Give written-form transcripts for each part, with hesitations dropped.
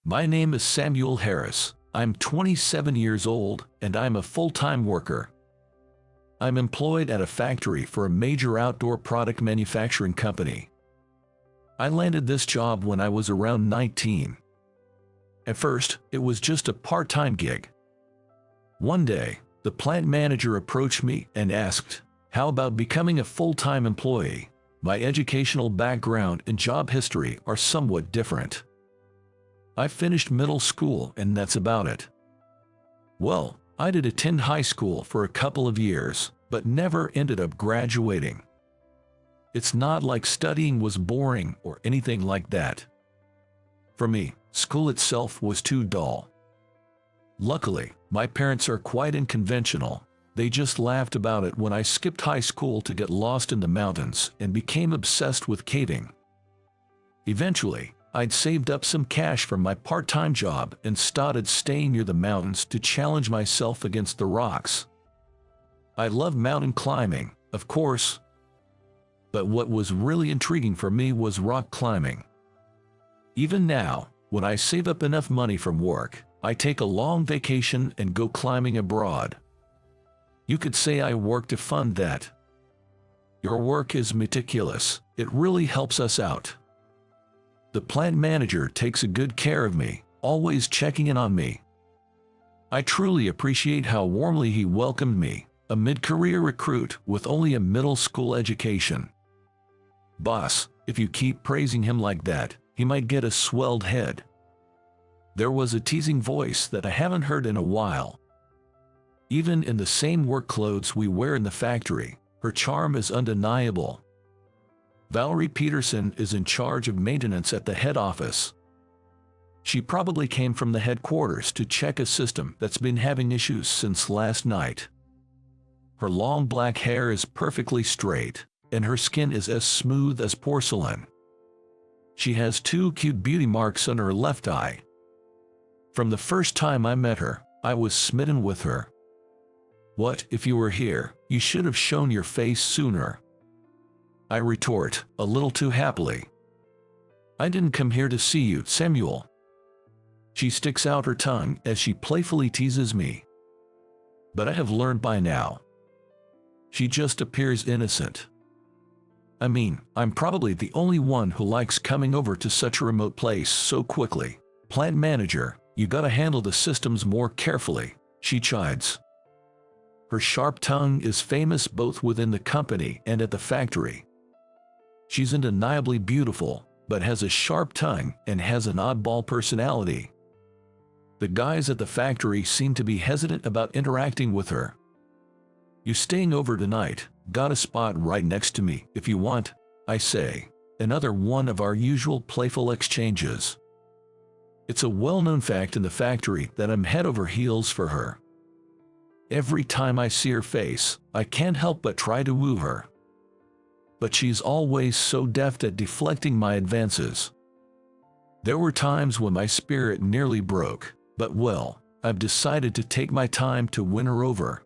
My name is Samuel Harris. I'm 27 years old and I'm a full-time worker. I'm employed at a factory for a major outdoor product manufacturing company. I landed this job when I was around 19. At first, it was just a part-time gig. One day, the plant manager approached me and asked, "How about becoming a full-time employee? My educational background and job history are somewhat different. I finished middle school and that's about it." Well, I did attend high school for a couple of years, but never ended up graduating. It's not like studying was boring or anything like that. For me, school itself was too dull. Luckily, my parents are quite unconventional. They just laughed about it when I skipped high school to get lost in the mountains and became obsessed with caving. Eventually, I'd saved up some cash from my part-time job and started staying near the mountains to challenge myself against the rocks. I love mountain climbing, of course, but what was really intriguing for me was rock climbing. Even now, when I save up enough money from work, I take a long vacation and go climbing abroad. You could say I work to fund that. Your work is meticulous. It really helps us out. The plant manager takes a good care of me, always checking in on me. I truly appreciate how warmly he welcomed me, a mid-career recruit with only a middle school education. "Boss, if you keep praising him like that, he might get a swelled head." There was a teasing voice that I haven't heard in a while. Even in the same work clothes we wear in the factory, her charm is undeniable. Valerie Peterson is in charge of maintenance at the head office. She probably came from the headquarters to check a system that's been having issues since last night. Her long black hair is perfectly straight, and her skin is as smooth as porcelain. She has 2 cute beauty marks on her left eye. From the first time I met her, I was smitten with her. "What, if you were here, you should have shown your face sooner," I retort, a little too happily. "I didn't come here to see you, Samuel." She sticks out her tongue as she playfully teases me. But I have learned by now. She just appears innocent. I mean, I'm probably the only one who likes coming over to such a remote place so quickly. "Plant manager, you gotta handle the systems more carefully," she chides. Her sharp tongue is famous both within the company and at the factory. She's undeniably beautiful, but has a sharp tongue and has an oddball personality. The guys at the factory seem to be hesitant about interacting with her. "You staying over tonight? Got a spot right next to me if you want," I say, another one of our usual playful exchanges. It's a well-known fact in the factory that I'm head over heels for her. Every time I see her face, I can't help but try to woo her. But she's always so deft at deflecting my advances. There were times when my spirit nearly broke, but well, I've decided to take my time to win her over.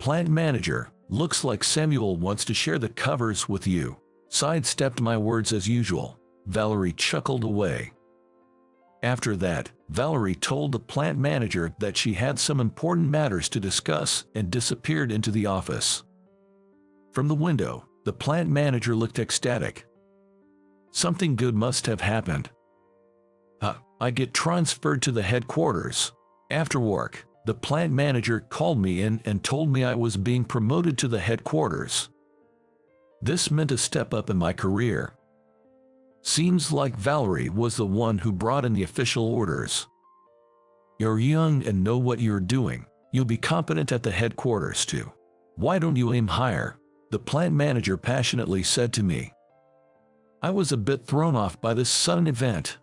"Plant manager, looks like Samuel wants to share the covers with you," sidestepped my words as usual. Valerie chuckled away. After that, Valerie told the plant manager that she had some important matters to discuss and disappeared into the office. From the window, the plant manager looked ecstatic. Something good must have happened. I get transferred to the headquarters. After work, the plant manager called me in and told me I was being promoted to the headquarters. This meant a step up in my career. Seems like Valerie was the one who brought in the official orders. "You're young and know what you're doing. You'll be competent at the headquarters too. Why don't you aim higher?" the plant manager passionately said to me. I was a bit thrown off by this sudden event.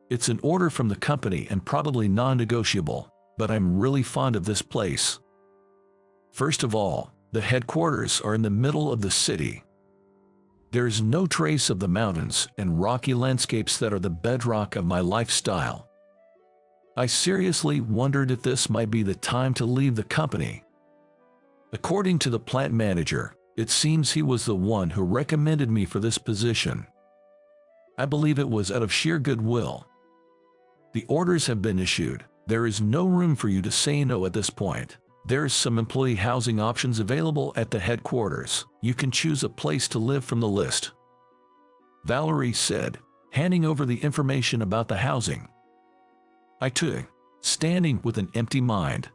It's an order from the company and probably non-negotiable, but I'm really fond of this place. First of all, the headquarters are in the middle of the city. There's no trace of the mountains and rocky landscapes that are the bedrock of my lifestyle. I seriously wondered if this might be the time to leave the company. According to the plant manager, it seems he was the one who recommended me for this position. I believe it was out of sheer goodwill. The orders have been issued. There is no room for you to say no at this point. There's some employee housing options available at the headquarters. You can choose a place to live from the list. Valerie said, handing over the information about the housing. I took, standing with an empty mind.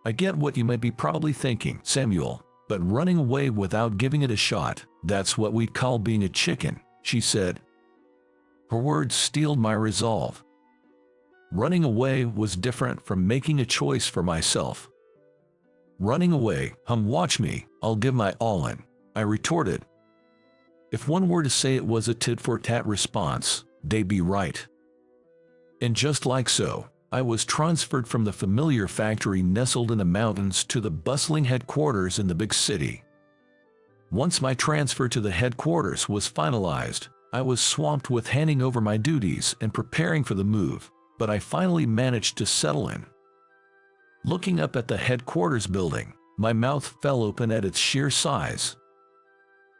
I get what you might be probably thinking, Samuel, but running away without giving it a shot, that's what we'd call being a chicken, she said. Her words steeled my resolve. Running away was different from making a choice for myself. Running away, watch me, I'll give my all in, I retorted. If one were to say it was a tit-for-tat response, they'd be right. And just like so, I was transferred from the familiar factory nestled in the mountains to the bustling headquarters in the big city. Once my transfer to the headquarters was finalized, I was swamped with handing over my duties and preparing for the move, but I finally managed to settle in. Looking up at the headquarters building, my mouth fell open at its sheer size.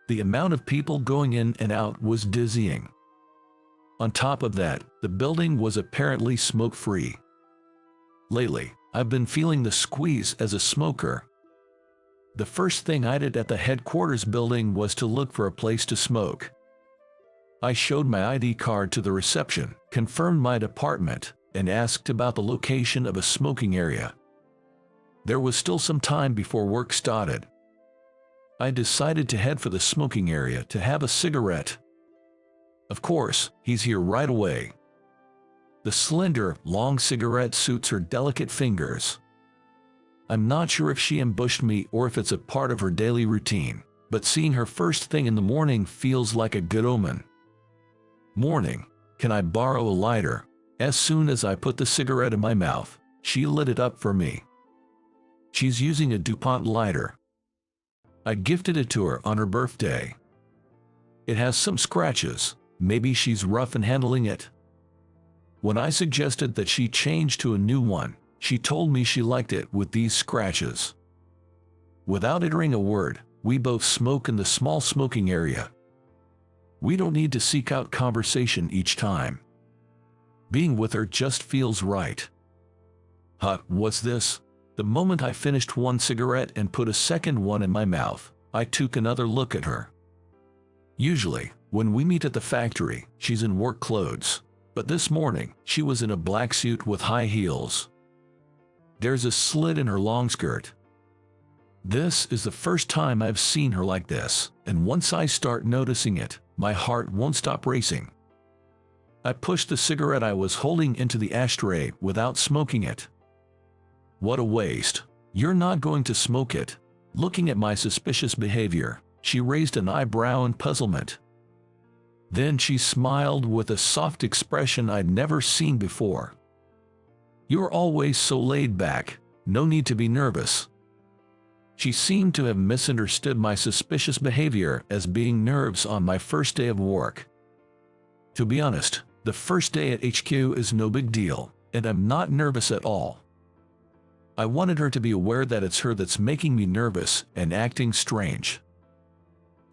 The amount of people going in and out was dizzying. On top of that, the building was apparently smoke-free. Lately, I've been feeling the squeeze as a smoker. The first thing I did at the headquarters building was to look for a place to smoke. I showed my ID card to the reception, confirmed my department, and asked about the location of a smoking area. There was still some time before work started. I decided to head for the smoking area to have a cigarette. Of course, he's here right away. The slender, long cigarette suits her delicate fingers. I'm not sure if she ambushed me or if it's a part of her daily routine, but seeing her first thing in the morning feels like a good omen. Morning, can I borrow a lighter? As soon as I put the cigarette in my mouth, she lit it up for me. She's using a DuPont lighter. I gifted it to her on her birthday. It has some scratches. Maybe she's rough in handling it. When I suggested that she change to a new one, she told me she liked it with these scratches. Without uttering a word, we both smoke in the small smoking area. We don't need to seek out conversation each time. Being with her just feels right. What's this? The moment I finished one cigarette and put a second one in my mouth, I took another look at her. Usually, when we meet at the factory, she's in work clothes, but this morning, she was in a black suit with high heels. There's a slit in her long skirt. This is the first time I've seen her like this, and once I start noticing it, my heart won't stop racing. I pushed the cigarette I was holding into the ashtray without smoking it. What a waste. You're not going to smoke it. Looking at my suspicious behavior, she raised an eyebrow in puzzlement. Then she smiled with a soft expression I'd never seen before. You're always so laid back, no need to be nervous. She seemed to have misunderstood my suspicious behavior as being nerves on my first day of work. To be honest, the first day at HQ is no big deal, and I'm not nervous at all. I wanted her to be aware that it's her that's making me nervous and acting strange.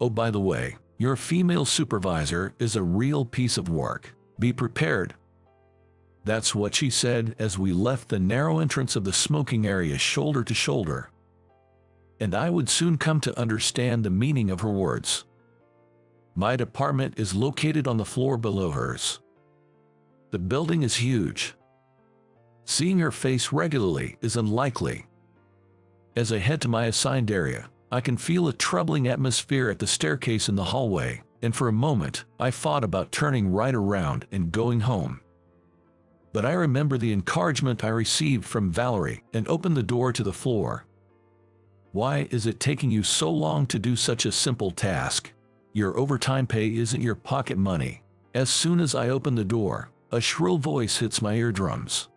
Oh, by the way, your female supervisor is a real piece of work. Be prepared. That's what she said as we left the narrow entrance of the smoking area shoulder to shoulder. And I would soon come to understand the meaning of her words. My department is located on the floor below hers. The building is huge. Seeing her face regularly is unlikely. As I head to my assigned area, I can feel a troubling atmosphere at the staircase in the hallway, and for a moment, I thought about turning right around and going home. But I remember the encouragement I received from Valerie and opened the door to the floor. Why is it taking you so long to do such a simple task? Your overtime pay isn't your pocket money. As soon as I open the door, a shrill voice hits my eardrums.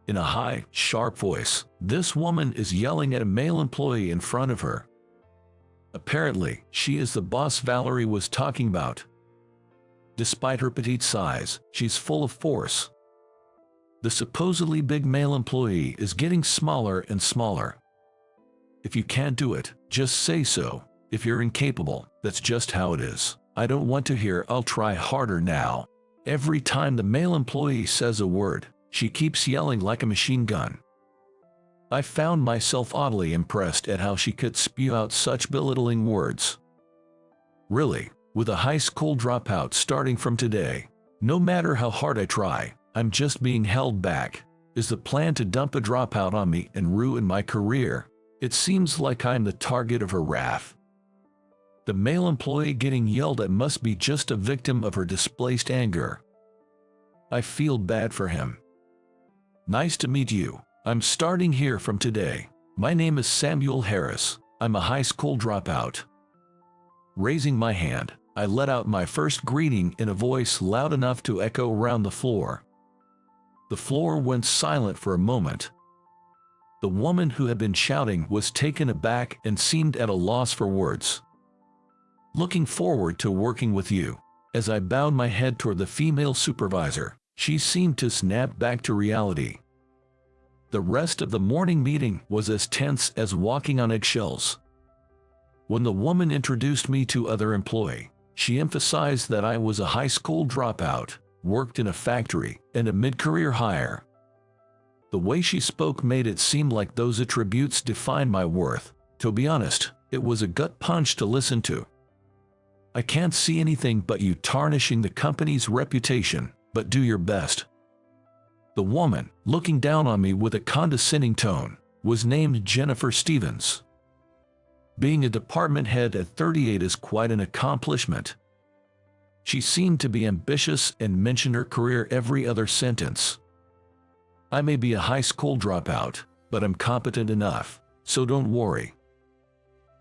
In a high, sharp voice, this woman is yelling at a male employee in front of her. Apparently, she is the boss Valerie was talking about. Despite her petite size, she's full of force. The supposedly big male employee is getting smaller and smaller. If you can't do it, just say so. If you're incapable, that's just how it is. I don't want to hear "I'll try harder now." Every time the male employee says a word, she keeps yelling like a machine gun. I found myself oddly impressed at how she could spew out such belittling words. Really, with a high school dropout starting from today, no matter how hard I try, I'm just being held back. Is the plan to dump a dropout on me and ruin my career? It seems like I'm the target of her wrath. The male employee getting yelled at must be just a victim of her displaced anger. I feel bad for him. Nice to meet you. I'm starting here from today. My name is Samuel Harris. I'm a high school dropout. Raising my hand, I let out my first greeting in a voice loud enough to echo around the floor. The floor went silent for a moment. The woman who had been shouting was taken aback and seemed at a loss for words. Looking forward to working with you. As I bowed my head toward the female supervisor, she seemed to snap back to reality. The rest of the morning meeting was as tense as walking on eggshells. When the woman introduced me to other employee, she emphasized that I was a high school dropout, worked in a factory, and a mid-career hire. The way she spoke made it seem like those attributes defined my worth. To be honest, it was a gut punch to listen to. I can't see anything but you tarnishing the company's reputation, but do your best. The woman, looking down on me with a condescending tone, was named Jennifer Stevens. Being a department head at 38 is quite an accomplishment. She seemed to be ambitious and mentioned her career every other sentence. I may be a high school dropout, but I'm competent enough, so don't worry.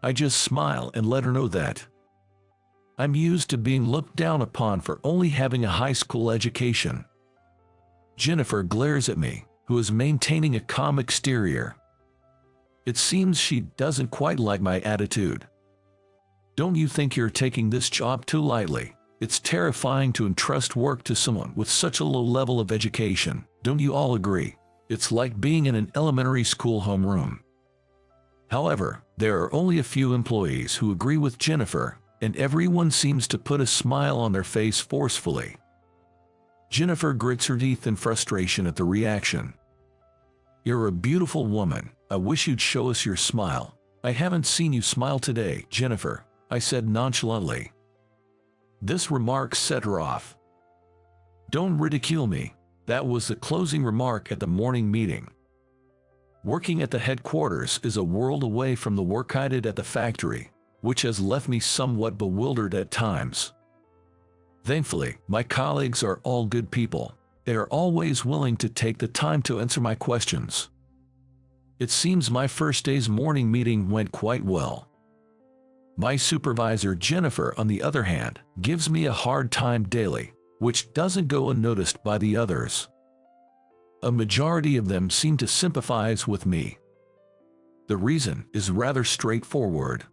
I just smile and let her know that I'm used to being looked down upon for only having a high school education. Jennifer glares at me, who is maintaining a calm exterior. It seems she doesn't quite like my attitude. Don't you think you're taking this job too lightly? It's terrifying to entrust work to someone with such a low level of education. Don't you all agree? It's like being in an elementary school homeroom. However, there are only a few employees who agree with Jennifer, and everyone seems to put a smile on their face forcefully. Jennifer grits her teeth in frustration at the reaction. You're a beautiful woman. I wish you'd show us your smile. I haven't seen you smile today, Jennifer, I said nonchalantly. This remark set her off. Don't ridicule me. That was the closing remark at the morning meeting. Working at the headquarters is a world away from the work I did at the factory, which has left me somewhat bewildered at times. Thankfully, my colleagues are all good people. They are always willing to take the time to answer my questions. It seems my first day's morning meeting went quite well. My supervisor Jennifer, on the other hand, gives me a hard time daily, which doesn't go unnoticed by the others. A majority of them seem to sympathize with me. The reason is rather straightforward.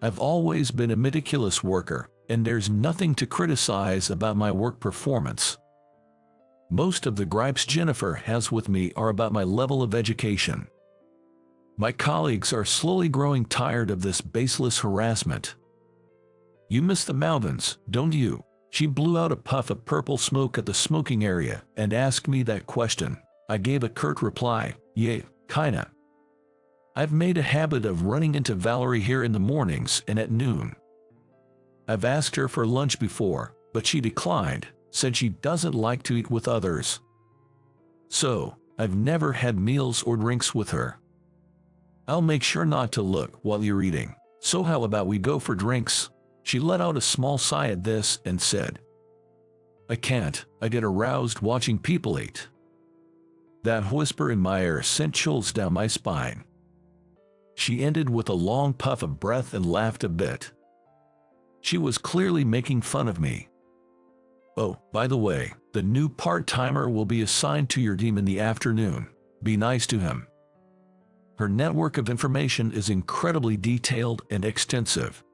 I've always been a meticulous worker, and there's nothing to criticize about my work performance. Most of the gripes Jennifer has with me are about my level of education. My colleagues are slowly growing tired of this baseless harassment. You miss the mountains, don't you? She blew out a puff of purple smoke at the smoking area and asked me that question. I gave a curt reply, yeah, kinda. I've made a habit of running into Valerie here in the mornings and at noon. I've asked her for lunch before, but she declined, said she doesn't like to eat with others. So, I've never had meals or drinks with her. I'll make sure not to look while you're eating. So how about we go for drinks? She let out a small sigh at this and said, I can't, I get aroused watching people eat. That whisper in my ear sent chills down my spine. She ended with a long puff of breath and laughed a bit. She was clearly making fun of me. Oh, by the way, the new part-timer will be assigned to your team in the afternoon. Be nice to him. Her network of information is incredibly detailed and extensive.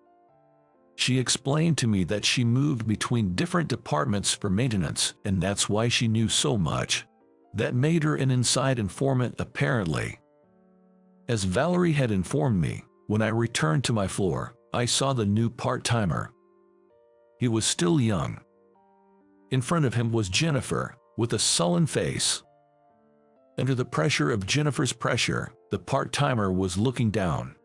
She explained to me that she moved between different departments for maintenance, and that's why she knew so much. That made her an inside informant, apparently. As Valerie had informed me, when I returned to my floor, I saw the new part-timer. He was still young. In front of him was Jennifer, with a sullen face. Under the pressure of Jennifer's pressure, the part-timer was looking down.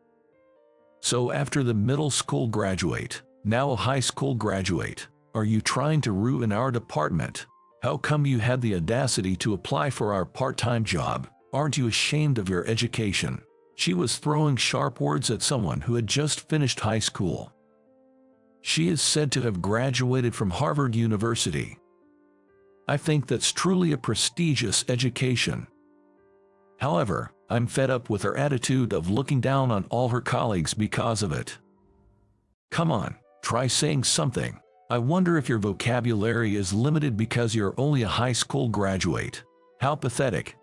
So after the middle school graduate, now a high school graduate, are you trying to ruin our department? How come you had the audacity to apply for our part-time job? Aren't you ashamed of your education? She was throwing sharp words at someone who had just finished high school. She is said to have graduated from Harvard University. I think that's truly a prestigious education. However, I'm fed up with her attitude of looking down on all her colleagues because of it. Come on, try saying something. I wonder if your vocabulary is limited because you're only a high school graduate. How pathetic.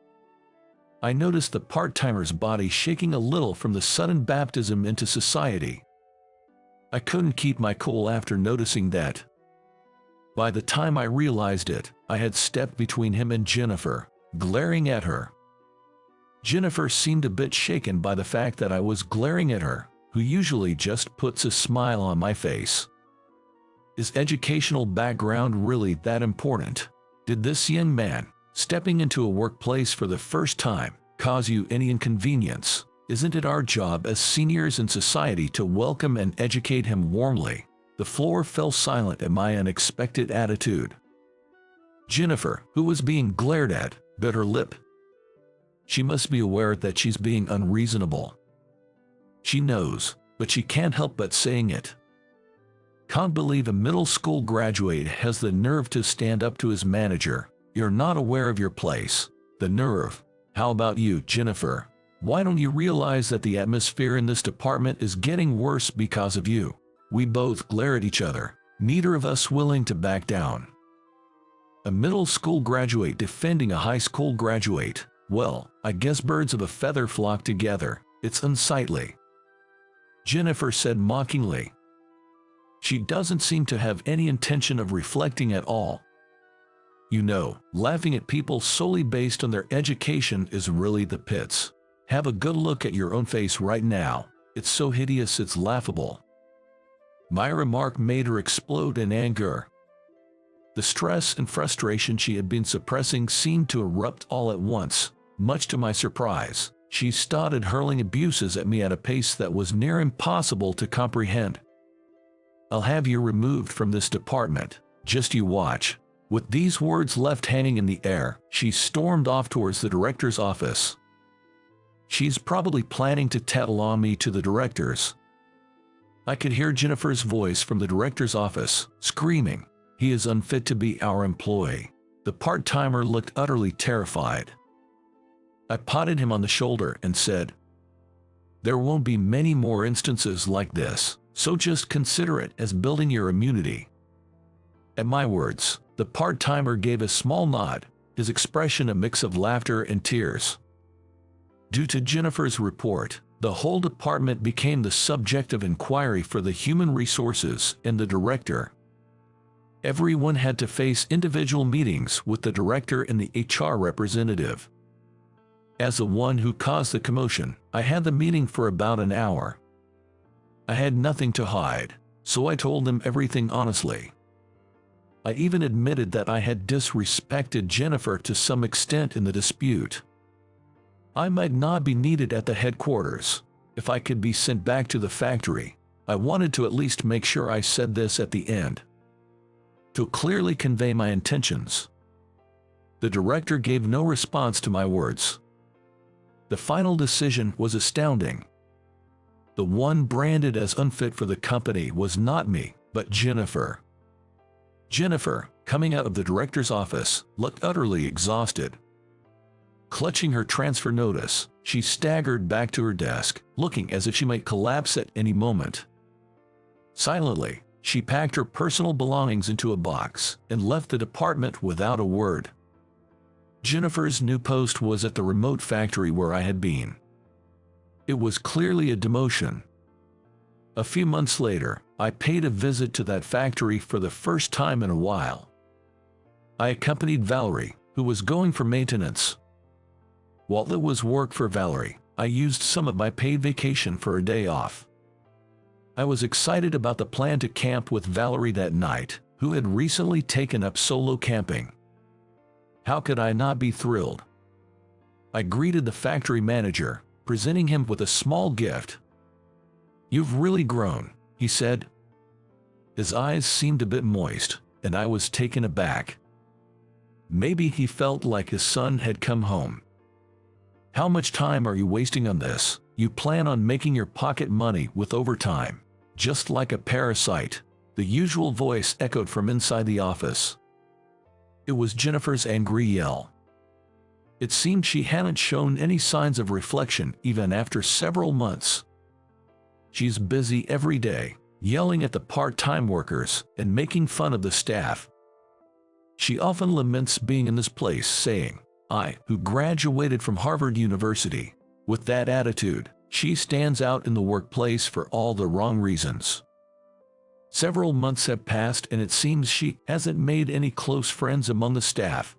I noticed the part-timer's body shaking a little from the sudden baptism into society. I couldn't keep my cool after noticing that. By the time I realized it, I had stepped between him and Jennifer, glaring at her. Jennifer seemed a bit shaken by the fact that I was glaring at her, who usually just puts a smile on my face. Is educational background really that important? Did this young man, stepping into a workplace for the first time, cause you any inconvenience? Isn't it our job as seniors in society to welcome and educate him warmly? The floor fell silent at my unexpected attitude. Jennifer, who was being glared at, bit her lip. She must be aware that she's being unreasonable. She knows, but she can't help but saying it. Can't believe a middle school graduate has the nerve to stand up to his manager. You're not aware of your place. The nerve. How about you, Jennifer? Why don't you realize that the atmosphere in this department is getting worse because of you? We both glare at each other, neither of us willing to back down. A middle school graduate defending a high school graduate. Well, I guess birds of a feather flock together. It's unsightly. Jennifer said mockingly. She doesn't seem to have any intention of reflecting at all. You know, laughing at people solely based on their education is really the pits. Have a good look at your own face right now. It's so hideous it's laughable. My remark made her explode in anger. The stress and frustration she had been suppressing seemed to erupt all at once. Much to my surprise, she started hurling abuses at me at a pace that was near impossible to comprehend. I'll have you removed from this department. Just you watch. With these words left hanging in the air, she stormed off towards the director's office. She's probably planning to tattle on me to the directors. I could hear Jennifer's voice from the director's office, screaming, "He is unfit to be our employee." The part-timer looked utterly terrified. I patted him on the shoulder and said, "There won't be many more instances like this, so just consider it as building your immunity." At my words, the part-timer gave a small nod, his expression a mix of laughter and tears. Due to Jennifer's report, the whole department became the subject of inquiry for the human resources and the director. Everyone had to face individual meetings with the director and the HR representative. As the one who caused the commotion, I had the meeting for about an hour. I had nothing to hide, so I told them everything honestly. I even admitted that I had disrespected Jennifer to some extent in the dispute. I might not be needed at the headquarters. If I could be sent back to the factory, I wanted to at least make sure I said this at the end, to clearly convey my intentions. The director gave no response to my words. The final decision was astounding. The one branded as unfit for the company was not me, but Jennifer. Jennifer, coming out of the director's office, looked utterly exhausted. Clutching her transfer notice, she staggered back to her desk, looking as if she might collapse at any moment. Silently, she packed her personal belongings into a box and left the department without a word. Jennifer's new post was at the remote factory where I had been. It was clearly a demotion. A few months later, I paid a visit to that factory for the first time in a while. I accompanied Valerie, who was going for maintenance. While it was work for Valerie, I used some of my paid vacation for a day off. I was excited about the plan to camp with Valerie that night, who had recently taken up solo camping. How could I not be thrilled? I greeted the factory manager, presenting him with a small gift. "You've really grown," he said. His eyes seemed a bit moist, and I was taken aback. Maybe he felt like his son had come home. "How much time are you wasting on this? You plan on making your pocket money with overtime, just like a parasite," the usual voice echoed from inside the office. It was Jennifer's angry yell. It seemed she hadn't shown any signs of reflection even after several months. She's busy every day, yelling at the part-time workers and making fun of the staff. She often laments being in this place, saying, "I, who graduated from Harvard University, with that attitude, she stands out in the workplace for all the wrong reasons." Several months have passed and it seems she hasn't made any close friends among the staff.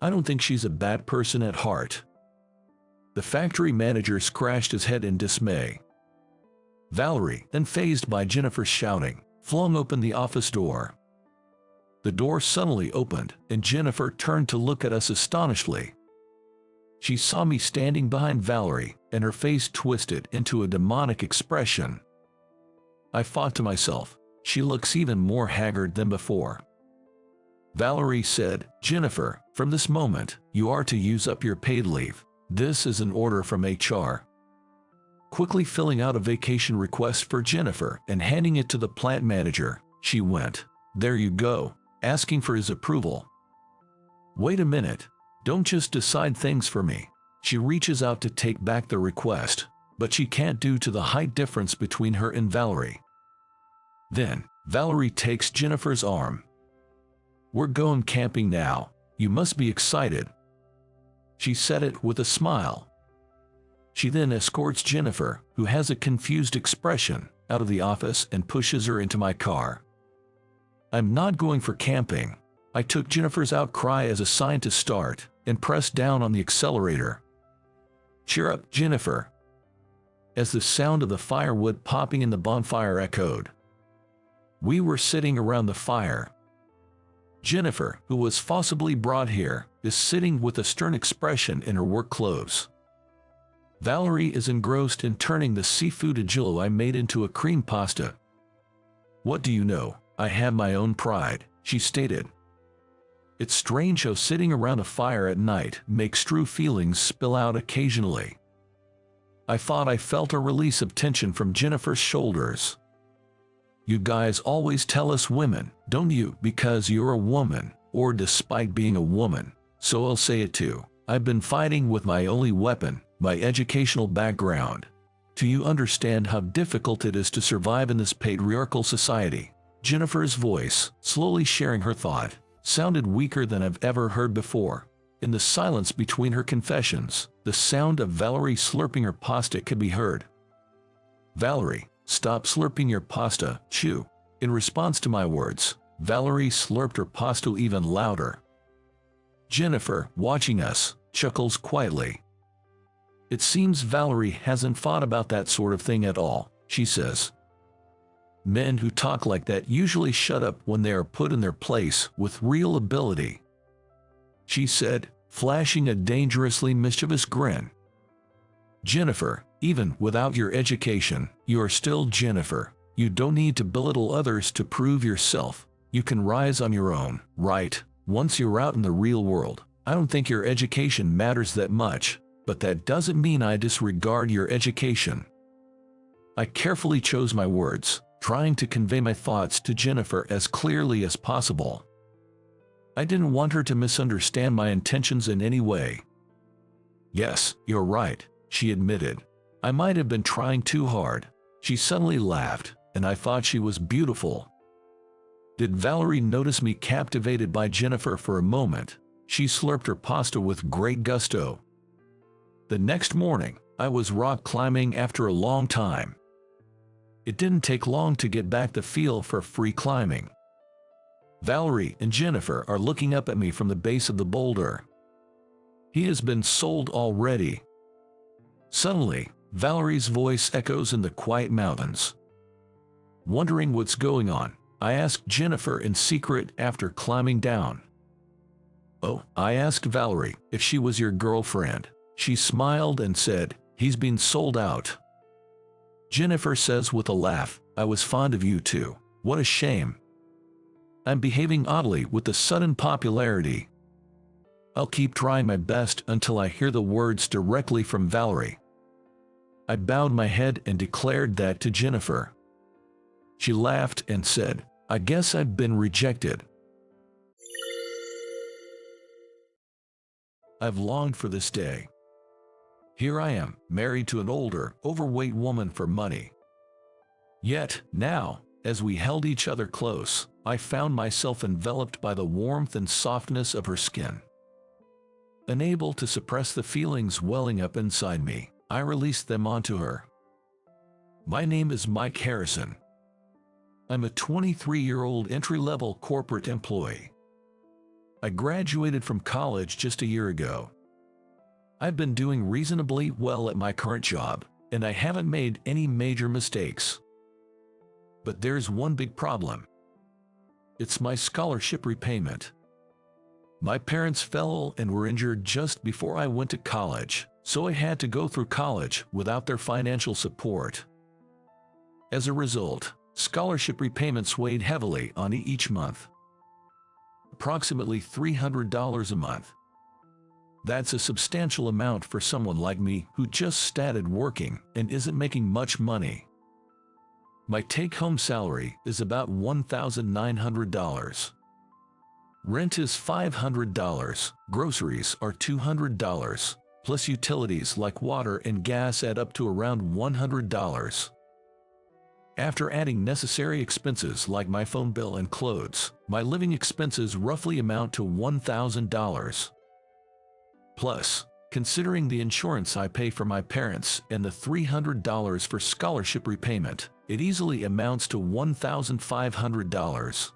I don't think she's a bad person at heart. The factory manager scratched his head in dismay. Valerie, then fazed by Jennifer's shouting, flung open the office door. The door suddenly opened, and Jennifer turned to look at us astonishedly. She saw me standing behind Valerie, and her face twisted into a demonic expression. I thought to myself, she looks even more haggard than before. Valerie said, "Jennifer, from this moment, you are to use up your paid leave. This is an order from HR." Quickly filling out a vacation request for Jennifer and handing it to the plant manager, she went, "There you go," asking for his approval. "Wait a minute, don't just decide things for me." She reaches out to take back the request, but she can't due to the height difference between her and Valerie. Then, Valerie takes Jennifer's arm. "We're going camping now. You must be excited." She said it with a smile. She then escorts Jennifer, who has a confused expression, out of the office and pushes her into my car. I'm not going for camping. I took Jennifer's outcry as a sign to start and pressed down on the accelerator. "Cheer up, Jennifer," as the sound of the firewood popping in the bonfire echoed. We were sitting around the fire. Jennifer, who was forcibly brought here, is sitting with a stern expression in her work clothes. Valerie is engrossed in turning the seafood agillo I made into a cream pasta. "What do you know? I have my own pride," she stated. It's strange how sitting around a fire at night makes true feelings spill out occasionally. I thought I felt a release of tension from Jennifer's shoulders. "You guys always tell us women, don't you, because you're a woman, or despite being a woman, so I'll say it too. I've been fighting with my only weapon, my educational background. Do you understand how difficult it is to survive in this patriarchal society?" Jennifer's voice, slowly sharing her thought, sounded weaker than I've ever heard before. In the silence between her confessions, the sound of Valerie slurping her pasta could be heard. "Valerie, stop slurping your pasta, chew." In response to my words, Valerie slurped her pasta even louder. Jennifer, watching us, chuckles quietly. "It seems Valerie hasn't thought about that sort of thing at all," she says. "Men who talk like that usually shut up when they are put in their place with real ability," she said, flashing a dangerously mischievous grin. "Jennifer, even without your education, you are still Jennifer. You don't need to belittle others to prove yourself. You can rise on your own, right? Once you're out in the real world. I don't think your education matters that much, but that doesn't mean I disregard your education." I carefully chose my words, trying to convey my thoughts to Jennifer as clearly as possible. I didn't want her to misunderstand my intentions in any way. "Yes, you're right," she admitted. "I might have been trying too hard." She suddenly laughed, and I thought she was beautiful. Did Valerie notice me captivated by Jennifer for a moment? She slurped her pasta with great gusto. The next morning, I was rock climbing after a long time. It didn't take long to get back the feel for free climbing. Valerie and Jennifer are looking up at me from the base of the boulder. "He has been sold already." Suddenly, Valerie's voice echoes in the quiet mountains. Wondering what's going on, I asked Jennifer in secret after climbing down. Oh, I asked Valerie if she was your girlfriend. She smiled and said, he's been sold out. Jennifer says with a laugh, I was fond of you too. What a shame. I'm behaving oddly with the sudden popularity. I'll keep trying my best until I hear the words directly from Valerie. I bowed my head and declared that to Jennifer. She laughed and said, I guess I've been rejected. I've longed for this day. Here I am, married to an older, overweight woman for money. Yet, now, as we held each other close, I found myself enveloped by the warmth and softness of her skin. Unable to suppress the feelings welling up inside me, I released them onto her. My name is Mike Harrison. I'm a 23-year-old entry-level corporate employee. I graduated from college just a year ago. I've been doing reasonably well at my current job, and I haven't made any major mistakes. But there's one big problem. It's my scholarship repayment. My parents fell and were injured just before I went to college, so I had to go through college without their financial support. As a result, scholarship repayments weighed heavily on me each month. Approximately $300 a month. That's a substantial amount for someone like me who just started working and isn't making much money. My take-home salary is about $1,900. Rent is $500, groceries are $200, plus utilities like water and gas add up to around $100. After adding necessary expenses like my phone bill and clothes, my living expenses roughly amount to $1,000. Plus, considering the insurance I pay for my parents and the $300 for scholarship repayment, it easily amounts to $1,500.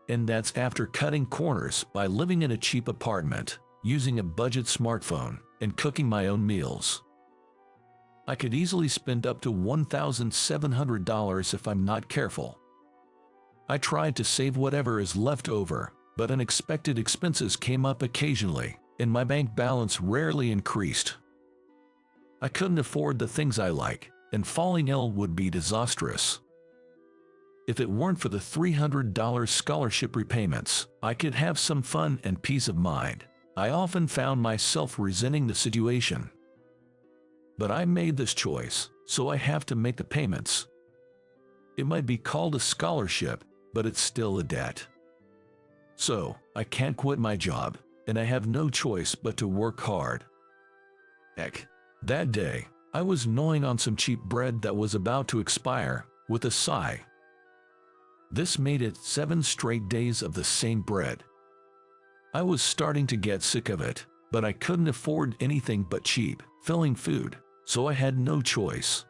And that's after cutting corners by living in a cheap apartment, using a budget smartphone, and cooking my own meals. I could easily spend up to $1,700 if I'm not careful. I tried to save whatever is left over, but unexpected expenses came up occasionally, and my bank balance rarely increased. I couldn't afford the things I like, and falling ill would be disastrous. If it weren't for the $300 scholarship repayments, I could have some fun and peace of mind. I often found myself resenting the situation. But I made this choice, so I have to make the payments. It might be called a scholarship, but it's still a debt. So, I can't quit my job, and I have no choice but to work hard. Heck, that day, I was gnawing on some cheap bread that was about to expire, with a sigh. This made it 7 straight days of the same bread. I was starting to get sick of it, but I couldn't afford anything but cheap, filling food, so I had no choice.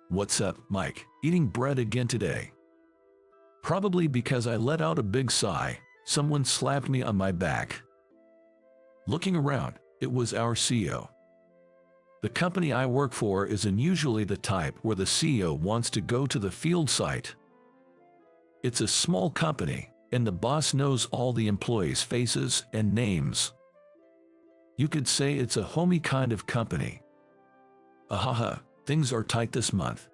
What's up, Mike? Eating bread again today? Probably because I let out a big sigh, someone slapped me on my back. Looking around, it was our CEO. The company I work for is unusually the type where the CEO wants to go to the field site. It's a small company, and the boss knows all the employees' faces and names. You could say it's a homey kind of company. Ahaha, things are tight this month.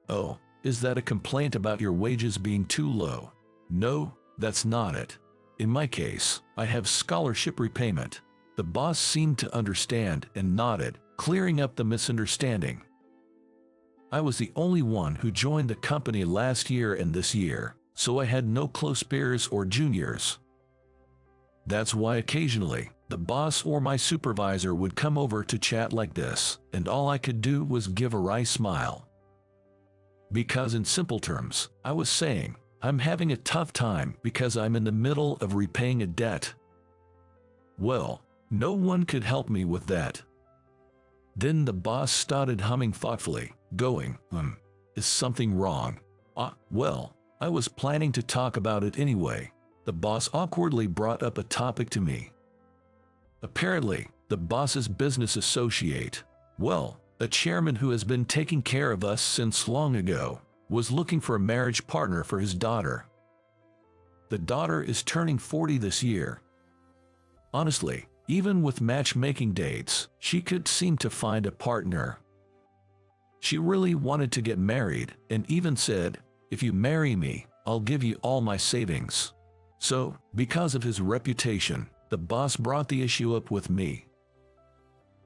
Oh, is that a complaint about your wages being too low? No, that's not it. In my case, I have scholarship repayment. The boss seemed to understand and nodded, clearing up the misunderstanding. I was the only one who joined the company last year and this year, so I had no close peers or juniors. That's why occasionally, the boss or my supervisor would come over to chat like this, and all I could do was give a wry smile. Because in simple terms, I was saying, I'm having a tough time because I'm in the middle of repaying a debt. Well, no one could help me with that. Then the boss started humming thoughtfully, going, is something wrong? Well, I was planning to talk about it anyway. The boss awkwardly brought up a topic to me. Apparently, the boss's business associate, well, a chairman who has been taking care of us since long ago, was looking for a marriage partner for his daughter. The daughter is turning 40 this year. Honestly, even with matchmaking dates, she could seem to find a partner. She really wanted to get married and even said, "If you marry me, I'll give you all my savings." So, because of his reputation, the boss brought the issue up with me.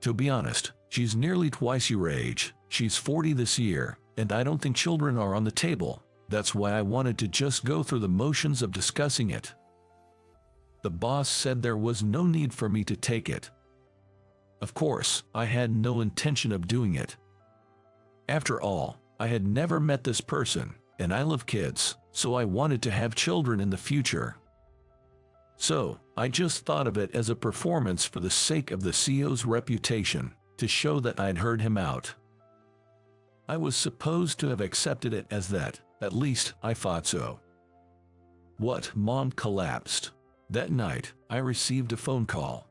To be honest, she's nearly twice your age, she's 40 this year, and I don't think children are on the table. That's why I wanted to just go through the motions of discussing it. The boss said there was no need for me to take it. Of course, I had no intention of doing it. After all, I had never met this person, and I love kids, so I wanted to have children in the future. So, I just thought of it as a performance for the sake of the CEO's reputation, to show that I'd heard him out. I was supposed to have accepted it as that, at least I thought so. What? Mom collapsed. That night, I received a phone call.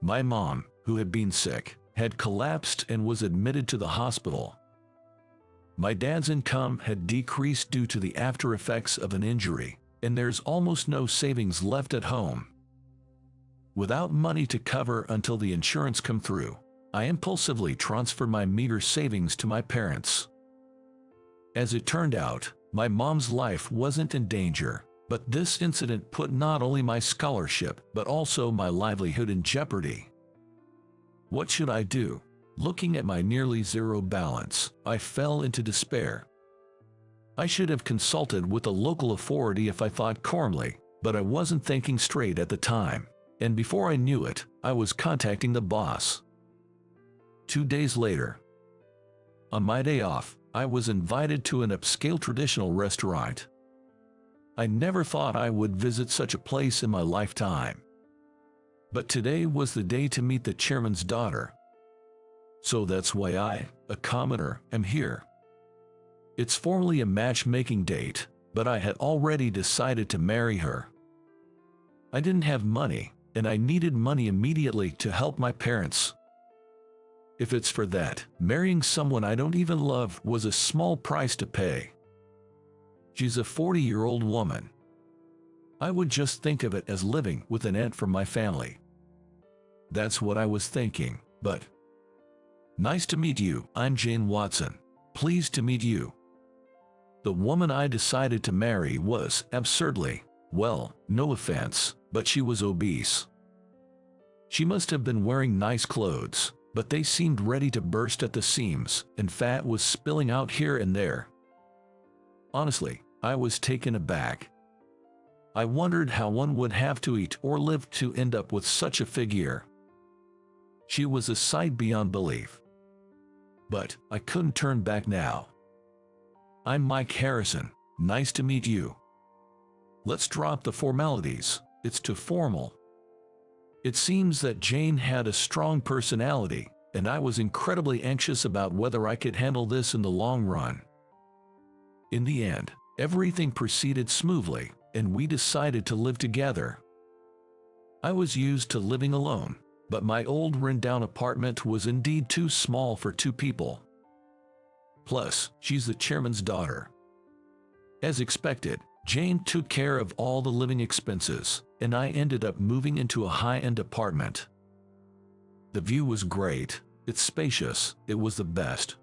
My mom, who had been sick, had collapsed and was admitted to the hospital. My dad's income had decreased due to the after effects of an injury, and there's almost no savings left at home. Without money to cover until the insurance come through, I impulsively transferred my meager savings to my parents. As it turned out, my mom's life wasn't in danger, but this incident put not only my scholarship but also my livelihood in jeopardy. What should I do? Looking at my nearly zero balance, I fell into despair. I should have consulted with a local authority if I thought calmly, but I wasn't thinking straight at the time, and before I knew it, I was contacting the boss. 2 days later, on my day off, I was invited to an upscale traditional restaurant. I never thought I would visit such a place in my lifetime. But today was the day to meet the chairman's daughter. So that's why I, a commoner, am here. It's formally a matchmaking date, but I had already decided to marry her. I didn't have money, and I needed money immediately to help my parents. If it's for that, marrying someone I don't even love was a small price to pay. She's a 40-year-old woman. I would just think of it as living with an aunt from my family. That's what I was thinking, but... Nice to meet you, I'm Jane Watson. Pleased to meet you. The woman I decided to marry was, absurdly, well, no offense, but she was obese. She must have been wearing nice clothes, but they seemed ready to burst at the seams, and fat was spilling out here and there. Honestly, I was taken aback. I wondered how one would have to eat or live to end up with such a figure. She was a sight beyond belief. But I couldn't turn back now. I'm Mike Harrison. Nice to meet you. Let's drop the formalities. It's too formal. It seems that Jane had a strong personality, and I was incredibly anxious about whether I could handle this in the long run. In the end, everything proceeded smoothly, and we decided to live together. I was used to living alone, but my old run-down apartment was indeed too small for 2 people. Plus, she's the chairman's daughter. As expected, Jane took care of all the living expenses, and I ended up moving into a high-end apartment. The view was great, it's spacious, it was the best.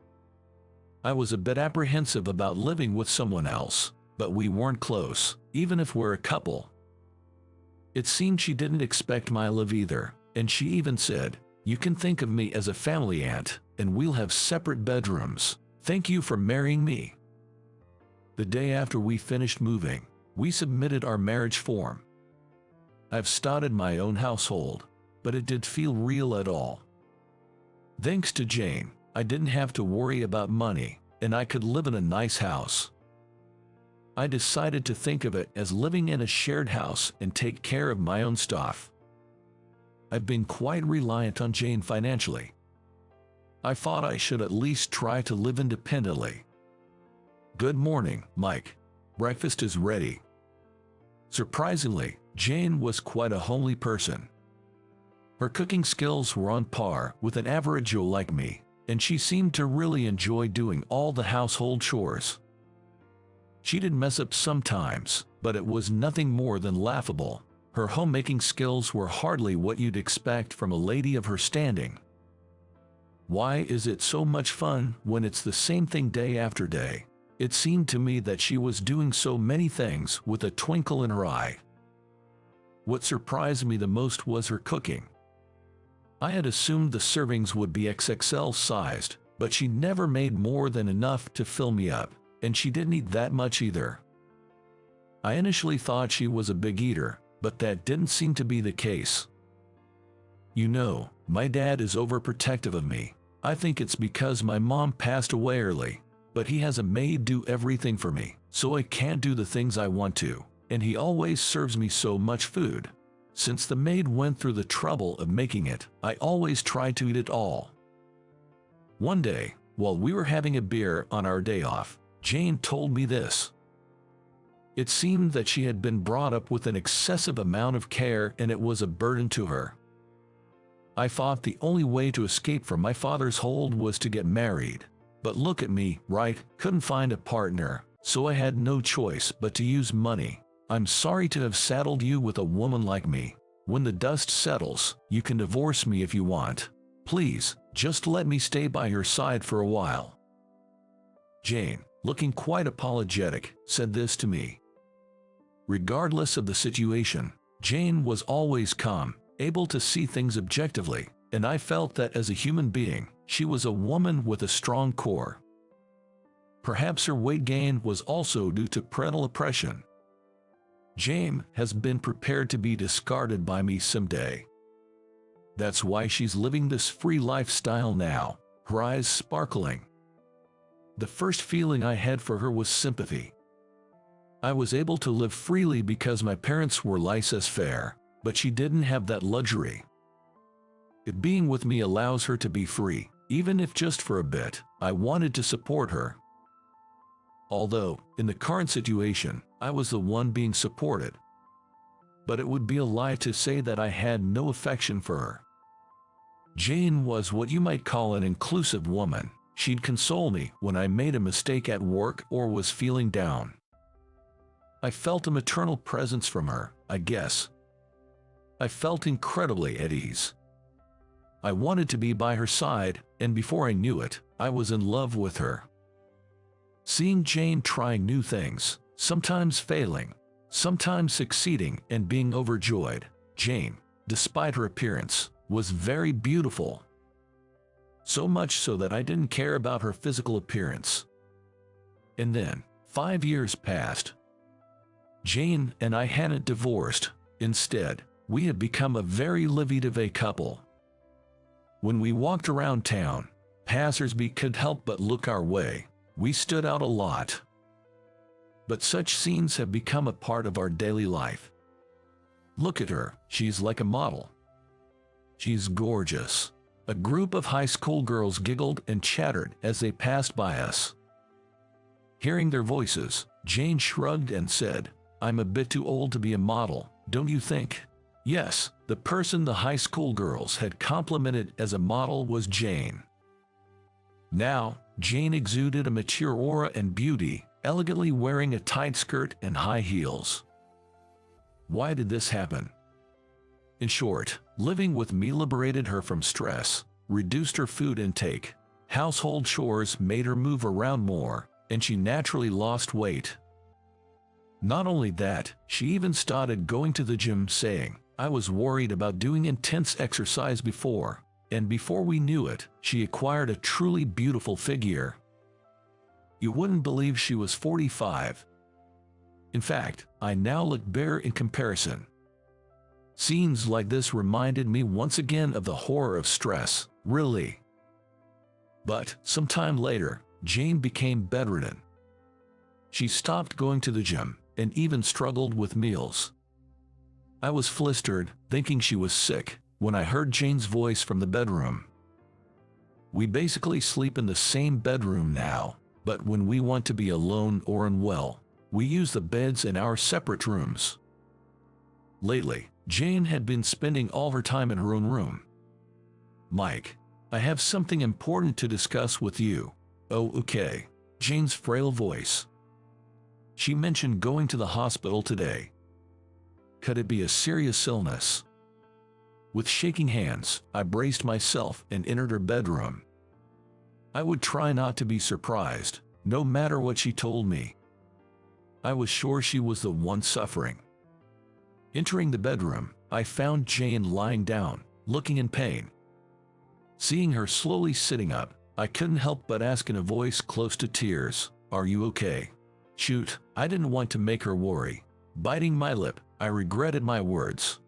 I was a bit apprehensive about living with someone else, but we weren't close, even if we're a couple. It seemed she didn't expect my love either, and she even said, "You can think of me as a family aunt, and we'll have separate bedrooms. Thank you for marrying me." The day after we finished moving, we submitted our marriage form. I've started my own household, but it didn't feel real at all. Thanks to Jane, I didn't have to worry about money, and I could live in a nice house. I decided to think of it as living in a shared house and take care of my own stuff. I've been quite reliant on Jane financially. I thought I should at least try to live independently. "Good morning, Mike. Breakfast is ready." Surprisingly, Jane was quite a homely person. Her cooking skills were on par with an average Joe like me, and she seemed to really enjoy doing all the household chores. She did mess up sometimes, but it was nothing more than laughable. Her homemaking skills were hardly what you'd expect from a lady of her standing. Why is it so much fun when it's the same thing day after day? It seemed to me that she was doing so many things with a twinkle in her eye. What surprised me the most was her cooking. I had assumed the servings would be XXL sized, but she never made more than enough to fill me up, and she didn't eat that much either. I initially thought she was a big eater, but that didn't seem to be the case. You know, my dad is overprotective of me. I think it's because my mom passed away early, but he has a maid do everything for me, so I can't do the things I want to, and he always serves me so much food. Since the maid went through the trouble of making it, I always try to eat it all. One day, while we were having a beer on our day off, Jane told me this. It seemed that she had been brought up with an excessive amount of care and it was a burden to her. I thought the only way to escape from my father's hold was to get married. But look at me, right? Couldn't find a partner, so I had no choice but to use money. I'm sorry to have saddled you with a woman like me. When the dust settles, you can divorce me if you want. Please, just let me stay by your side for a while. Jane, looking quite apologetic, said this to me. Regardless of the situation, Jane was always calm, able to see things objectively, and I felt that as a human being, she was a woman with a strong core. Perhaps her weight gain was also due to parental oppression. Jane has been prepared to be discarded by me someday. That's why she's living this free lifestyle now, her eyes sparkling. The first feeling I had for her was sympathy. I was able to live freely because my parents were laissez-faire, but she didn't have that luxury. It being with me allows her to be free, even if just for a bit. I wanted to support her. Although, in the current situation, I was the one being supported. But it would be a lie to say that I had no affection for her. Jane was what you might call an inclusive woman. She'd console me when I made a mistake at work or was feeling down. I felt a maternal presence from her, I guess. I felt incredibly at ease. I wanted to be by her side, and before I knew it, I was in love with her. Seeing Jane trying new things, sometimes failing, sometimes succeeding and being overjoyed, Jane, despite her appearance, was very beautiful. So much so that I didn't care about her physical appearance. And then, 5 years passed. Jane and I hadn't divorced. Instead, we had become a very livey-dovey couple. When we walked around town, passers-by couldn't help but look our way. We stood out a lot. But such scenes have become a part of our daily life. Look at her, she's like a model. She's gorgeous. A group of high school girls giggled and chattered as they passed by us. Hearing their voices, Jane shrugged and said, "I'm a bit too old to be a model, don't you think?" Yes, the person the high school girls had complimented as a model was Jane. Now, Jane exuded a mature aura and beauty, elegantly wearing a tight skirt and high heels. Why did this happen? In short, living with me liberated her from stress, reduced her food intake, household chores made her move around more, and she naturally lost weight. Not only that, she even started going to the gym saying, "I was worried about doing intense exercise before," and before we knew it, she acquired a truly beautiful figure. You wouldn't believe she was 45. In fact, I now look bare in comparison. Scenes like this reminded me once again of the horror of stress, really. But, sometime later, Jane became bedridden. She stopped going to the gym, and even struggled with meals. I was flustered, thinking she was sick, when I heard Jane's voice from the bedroom. We basically sleep in the same bedroom now, but when we want to be alone or unwell, we use the beds in our separate rooms. Lately, Jane had been spending all her time in her own room. "Mike, I have something important to discuss with you." "Oh, okay." Jane's frail voice. She mentioned going to the hospital today. Could it be a serious illness? With shaking hands, I braced myself and entered her bedroom. I would try not to be surprised, no matter what she told me. I was sure she was the one suffering. Entering the bedroom, I found Jane lying down, looking in pain. Seeing her slowly sitting up, I couldn't help but ask in a voice close to tears, "Are you okay?" Shoot, I didn't want to make her worry. Biting my lip, I regretted my words.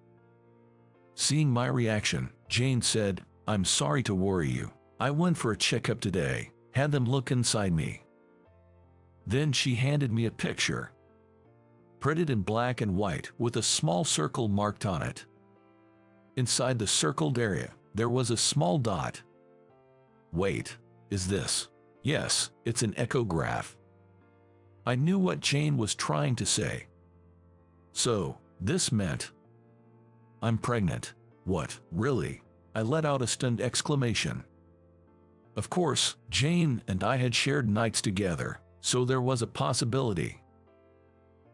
Seeing my reaction, Jane said, "I'm sorry to worry you. I went for a checkup today, had them look inside me." Then she handed me a picture, printed in black and white with a small circle marked on it. Inside the circled area, there was a small dot. Wait, is this? Yes, it's an echograph. I knew what Jane was trying to say. So, this meant I'm pregnant. What, really? I let out a stunned exclamation. Of course, Jane and I had shared nights together, so there was a possibility.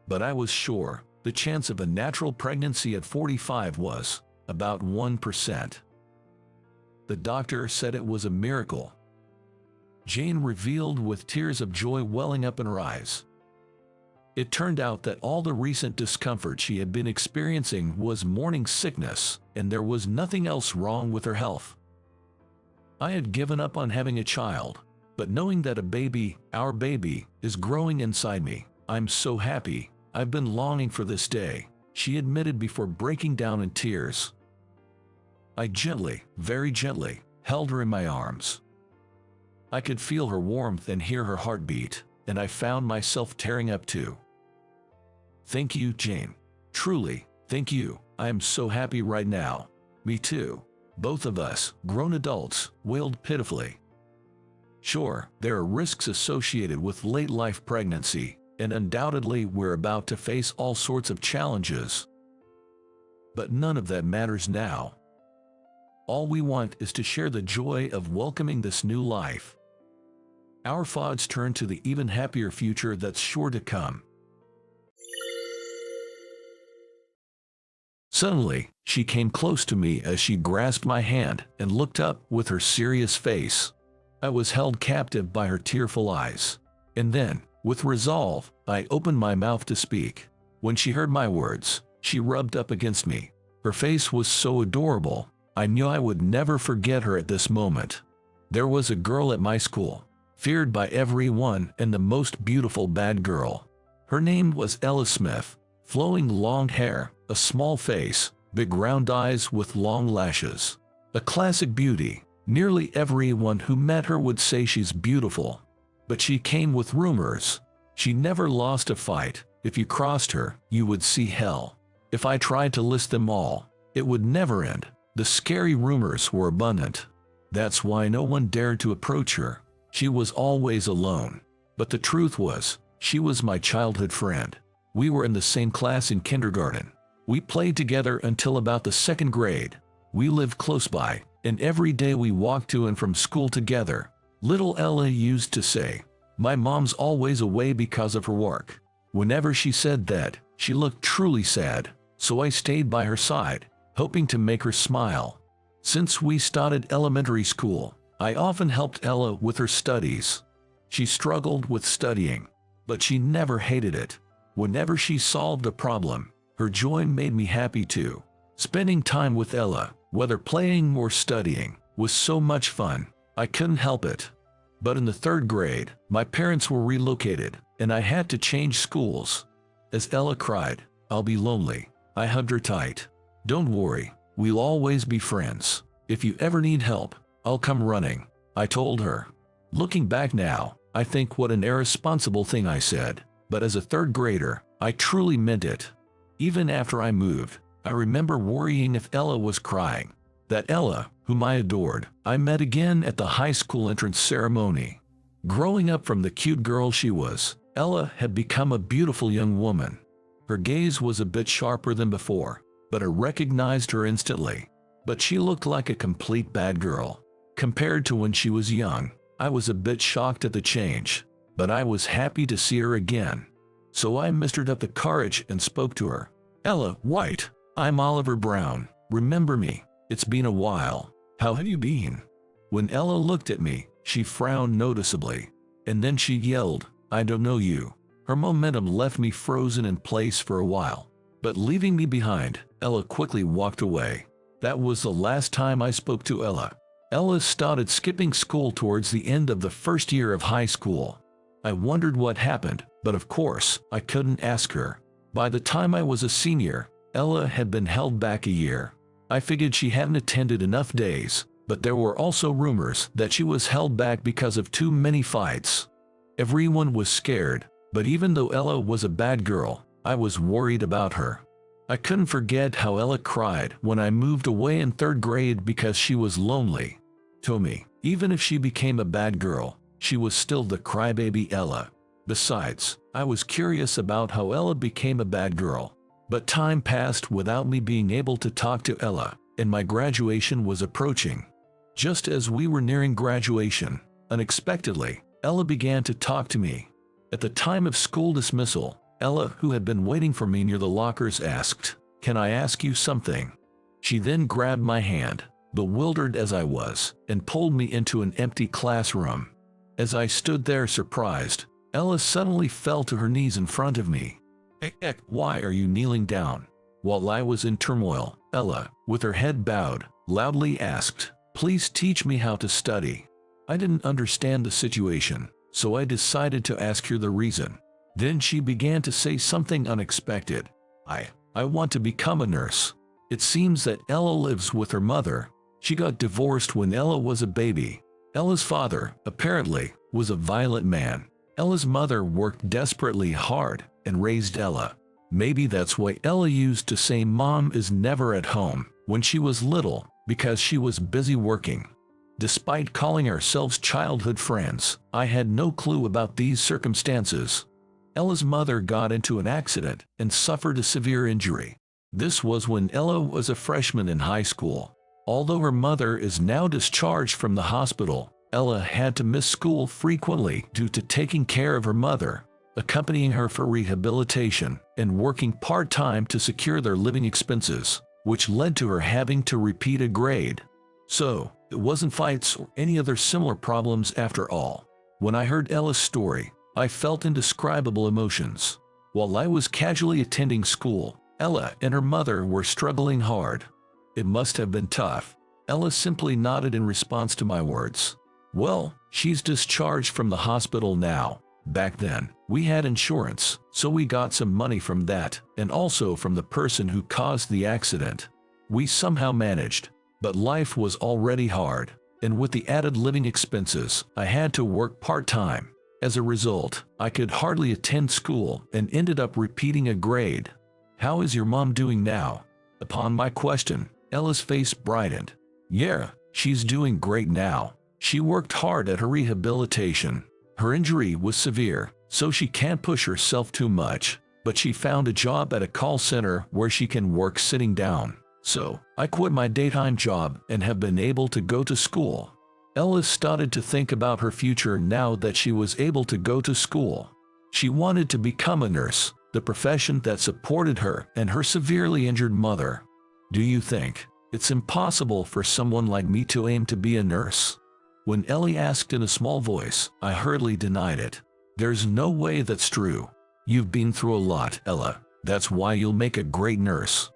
But I was sure the chance of a natural pregnancy at 45 was about 1%. The doctor said it was a miracle. Jane revealed with tears of joy welling up in her eyes. It turned out that all the recent discomfort she had been experiencing was morning sickness, and there was nothing else wrong with her health. I had given up on having a child, but knowing that our baby, is growing inside me, I'm so happy. I've been longing for this day, she admitted before breaking down in tears. I gently, very gently, held her in my arms. I could feel her warmth and hear her heartbeat, and I found myself tearing up too. Thank you, Jane. Truly, thank you. I am so happy right now. Me too. Both of us, grown adults, wailed pitifully. Sure, there are risks associated with late-life pregnancy, and undoubtedly we're about to face all sorts of challenges. But none of that matters now. All we want is to share the joy of welcoming this new life. Our thoughts turn to the even happier future that's sure to come. Suddenly, she came close to me as she grasped my hand and looked up with her serious face. I was held captive by her tearful eyes. And then, with resolve, I opened my mouth to speak. When she heard my words, she rubbed up against me. Her face was so adorable. I knew I would never forget her at this moment. There was a girl at my school, feared by everyone and the most beautiful bad girl. Her name was Ella Smith. Flowing long hair, a small face, big round eyes with long lashes. A classic beauty. Nearly everyone who met her would say she's beautiful. But she came with rumors. She never lost a fight. If you crossed her, you would see hell. If I tried to list them all, it would never end. The scary rumors were abundant. That's why no one dared to approach her. She was always alone. But the truth was, she was my childhood friend. We were in the same class in kindergarten. We played together until about the 2nd grade. We lived close by, and every day we walked to and from school together. Little Ella used to say, "My mom's always away because of her work." Whenever she said that, she looked truly sad, so I stayed by her side, hoping to make her smile. Since we started elementary school, I often helped Ella with her studies. She struggled with studying, but she never hated it. Whenever she solved a problem, her joy made me happy too. Spending time with Ella, whether playing or studying, was so much fun. I couldn't help it. But in the 3rd grade, my parents were relocated, and I had to change schools. As Ella cried, "I'll be lonely," I hugged her tight. "Don't worry, we'll always be friends. If you ever need help, I'll come running," I told her. Looking back now, I think what an irresponsible thing I said. But as a 3rd grader, I truly meant it. Even after I moved, I remember worrying if Ella was crying. That Ella, whom I adored, I met again at the high school entrance ceremony. Growing up from the cute girl she was, Ella had become a beautiful young woman. Her gaze was a bit sharper than before, but I recognized her instantly. But she looked like a complete bad girl. Compared to when she was young, I was a bit shocked at the change. But I was happy to see her again. So I mustered up the courage and spoke to her. "Ella White, I'm Oliver Brown. Remember me? It's been a while. How have you been?" When Ella looked at me, she frowned noticeably. And then she yelled, "I don't know you." Her momentum left me frozen in place for a while. But leaving me behind, Ella quickly walked away. That was the last time I spoke to Ella. Ella started skipping school towards the end of the first year of high school. I wondered what happened, but of course, I couldn't ask her. By the time I was a senior, Ella had been held back a year. I figured she hadn't attended enough days, but there were also rumors that she was held back because of too many fights. Everyone was scared, but even though Ella was a bad girl, I was worried about her. I couldn't forget how Ella cried when I moved away in 3rd grade because she was lonely. To me, even if she became a bad girl, she was still the crybaby Ella. Besides, I was curious about how Ella became a bad girl. But time passed without me being able to talk to Ella, and my graduation was approaching. Just as we were nearing graduation, unexpectedly, Ella began to talk to me. At the time of school dismissal, Ella, who had been waiting for me near the lockers, asked, "Can I ask you something?" She then grabbed my hand, bewildered as I was, and pulled me into an empty classroom. As I stood there surprised, Ella suddenly fell to her knees in front of me. Why are you kneeling down?" While I was in turmoil, Ella, with her head bowed, loudly asked, "Please teach me how to study." I didn't understand the situation, so I decided to ask her the reason. Then she began to say something unexpected. I want to become a nurse." It seems that Ella lives with her mother. She got divorced when Ella was a baby. Ella's father, apparently, was a violent man. Ella's mother worked desperately hard and raised Ella. Maybe that's why Ella used to say "Mom is never at home" when she was little, because she was busy working. Despite calling ourselves childhood friends, I had no clue about these circumstances. Ella's mother got into an accident and suffered a severe injury. This was when Ella was a freshman in high school. Although her mother is now discharged from the hospital, Ella had to miss school frequently due to taking care of her mother, accompanying her for rehabilitation, and working part-time to secure their living expenses, which led to her having to repeat a grade. So, it wasn't fights or any other similar problems after all. When I heard Ella's story, I felt indescribable emotions. While I was casually attending school, Ella and her mother were struggling hard. It must have been tough. Ella simply nodded in response to my words. "Well, she's discharged from the hospital now. Back then, we had insurance, so we got some money from that, and also from the person who caused the accident. We somehow managed, but life was already hard, and with the added living expenses, I had to work part-time. As a result, I could hardly attend school and ended up repeating a grade." "How is your mom doing now?" Upon my question, Ella's face brightened. "Yeah, she's doing great now. She worked hard at her rehabilitation. Her injury was severe, so she can't push herself too much, but she found a job at a call center where she can work sitting down. So, I quit my daytime job and have been able to go to school." Ella started to think about her future now that she was able to go to school. She wanted to become a nurse, the profession that supported her and her severely injured mother. "Do you think it's impossible for someone like me to aim to be a nurse?" When Ellie asked in a small voice, I hurriedly denied it. "There's no way that's true. You've been through a lot, Ella. That's why you'll make a great nurse."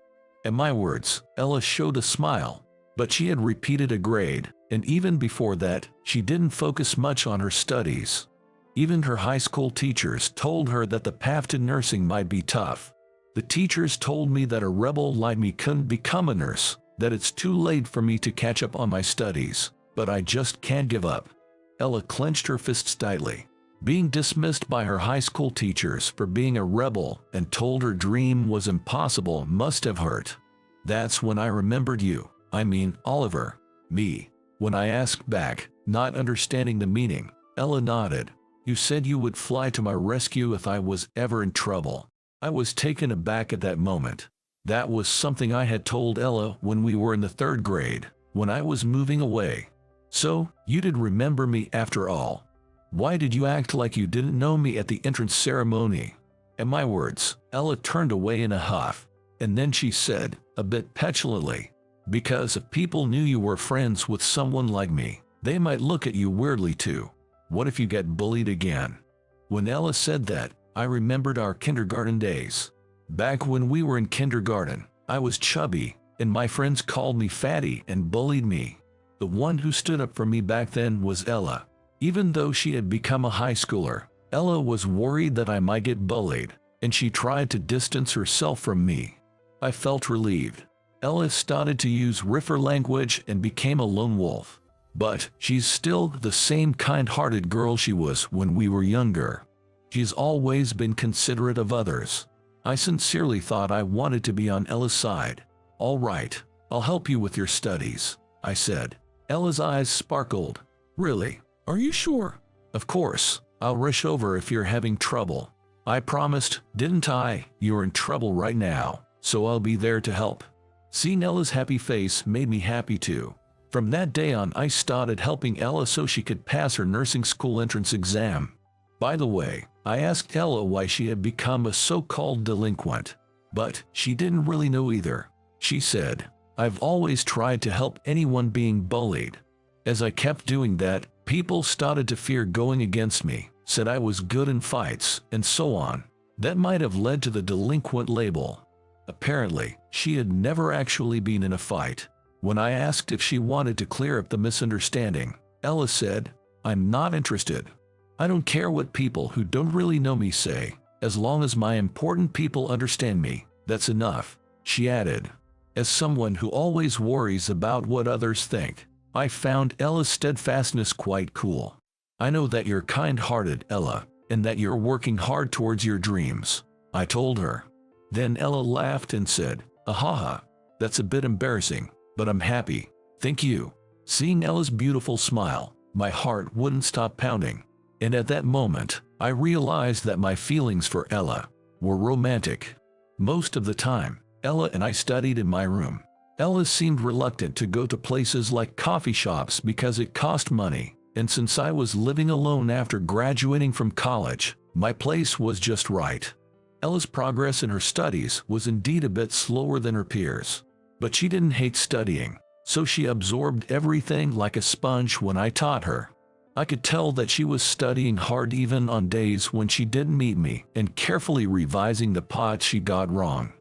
At my words, Ella showed a smile. But she had repeated a grade, and even before that, she didn't focus much on her studies. Even her high school teachers told her that the path to nursing might be tough. The teachers told me that a rebel like me couldn't become a nurse, that it's too late for me to catch up on my studies, but I just can't give up. Ella clenched her fists tightly. Being dismissed by her high school teachers for being a rebel and told her dream was impossible must have hurt. That's when I remembered you. I mean, Oliver. Me. When I asked back, not understanding the meaning, Ella nodded. "You said you would fly to my rescue if I was ever in trouble." I was taken aback at that moment. That was something I had told Ella when we were in the 3rd grade, when I was moving away. "So, you did remember me after all. Why did you act like you didn't know me at the entrance ceremony?" At my words, Ella turned away in a huff, and then she said, a bit petulantly, "Because if people knew you were friends with someone like me, they might look at you weirdly too. What if you get bullied again?" When Ella said that, I remembered our kindergarten days. Back when we were in kindergarten, I was chubby, and my friends called me fatty and bullied me. The one who stood up for me back then was Ella. Even though she had become a high schooler, Ella was worried that I might get bullied, and she tried to distance herself from me. I felt relieved. Ella started to use riffer language and became a lone wolf. But she's still the same kind-hearted girl she was when we were younger. She's always been considerate of others. I sincerely thought I wanted to be on Ella's side. "All right, I'll help you with your studies," I said. Ella's eyes sparkled. "Really? Are you sure?" "Of course. I'll rush over if you're having trouble." I promised, didn't I? You're in trouble right now, so I'll be there to help. Seeing Ella's happy face made me happy too. From that day on, I started helping Ella so she could pass her nursing school entrance exam. By the way, I asked Ella why she had become a so-called delinquent, but she didn't really know either. She said, "I've always tried to help anyone being bullied. As I kept doing that, people started to fear going against me, said I was good in fights, and so on. That might have led to the delinquent label." Apparently, she had never actually been in a fight. When I asked if she wanted to clear up the misunderstanding, Ella said, "I'm not interested. I don't care what people who don't really know me say. As long as my important people understand me, that's enough." She added, "As someone who always worries about what others think, I found Ella's steadfastness quite cool. I know that you're kind-hearted, Ella, and that you're working hard towards your dreams," I told her. Then Ella laughed and said, "Ahaha, that's a bit embarrassing, but I'm happy. Thank you." Seeing Ella's beautiful smile, my heart wouldn't stop pounding. And at that moment, I realized that my feelings for Ella were romantic. Most of the time, Ella and I studied in my room. Ella seemed reluctant to go to places like coffee shops because it cost money, and since I was living alone after graduating from college, my place was just right. Ella's progress in her studies was indeed a bit slower than her peers, but she didn't hate studying, so she absorbed everything like a sponge when I taught her. I could tell that she was studying hard even on days when she didn't meet me and carefully revising the parts she got wrong.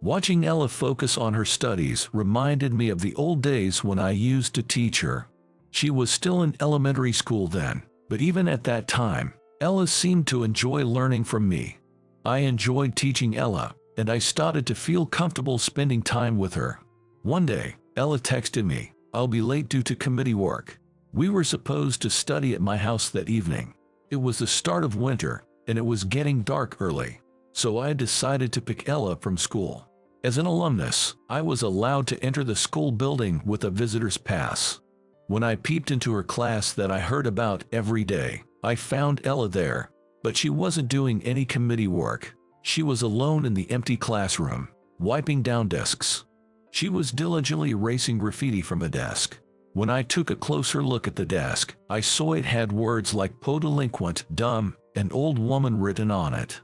Watching Ella focus on her studies reminded me of the old days when I used to teach her. She was still in elementary school then, but even at that time, Ella seemed to enjoy learning from me. I enjoyed teaching Ella, and I started to feel comfortable spending time with her. One day, Ella texted me, "I'll be late due to committee work." We were supposed to study at my house that evening. It was the start of winter, and it was getting dark early, so I decided to pick Ella up from school. As an alumnus, I was allowed to enter the school building with a visitor's pass. When I peeped into her class that I heard about every day, I found Ella there, but she wasn't doing any committee work. She was alone in the empty classroom, wiping down desks. She was diligently erasing graffiti from a desk. When I took a closer look at the desk, I saw it had words like "po-delinquent," "dumb," and "old woman" written on it.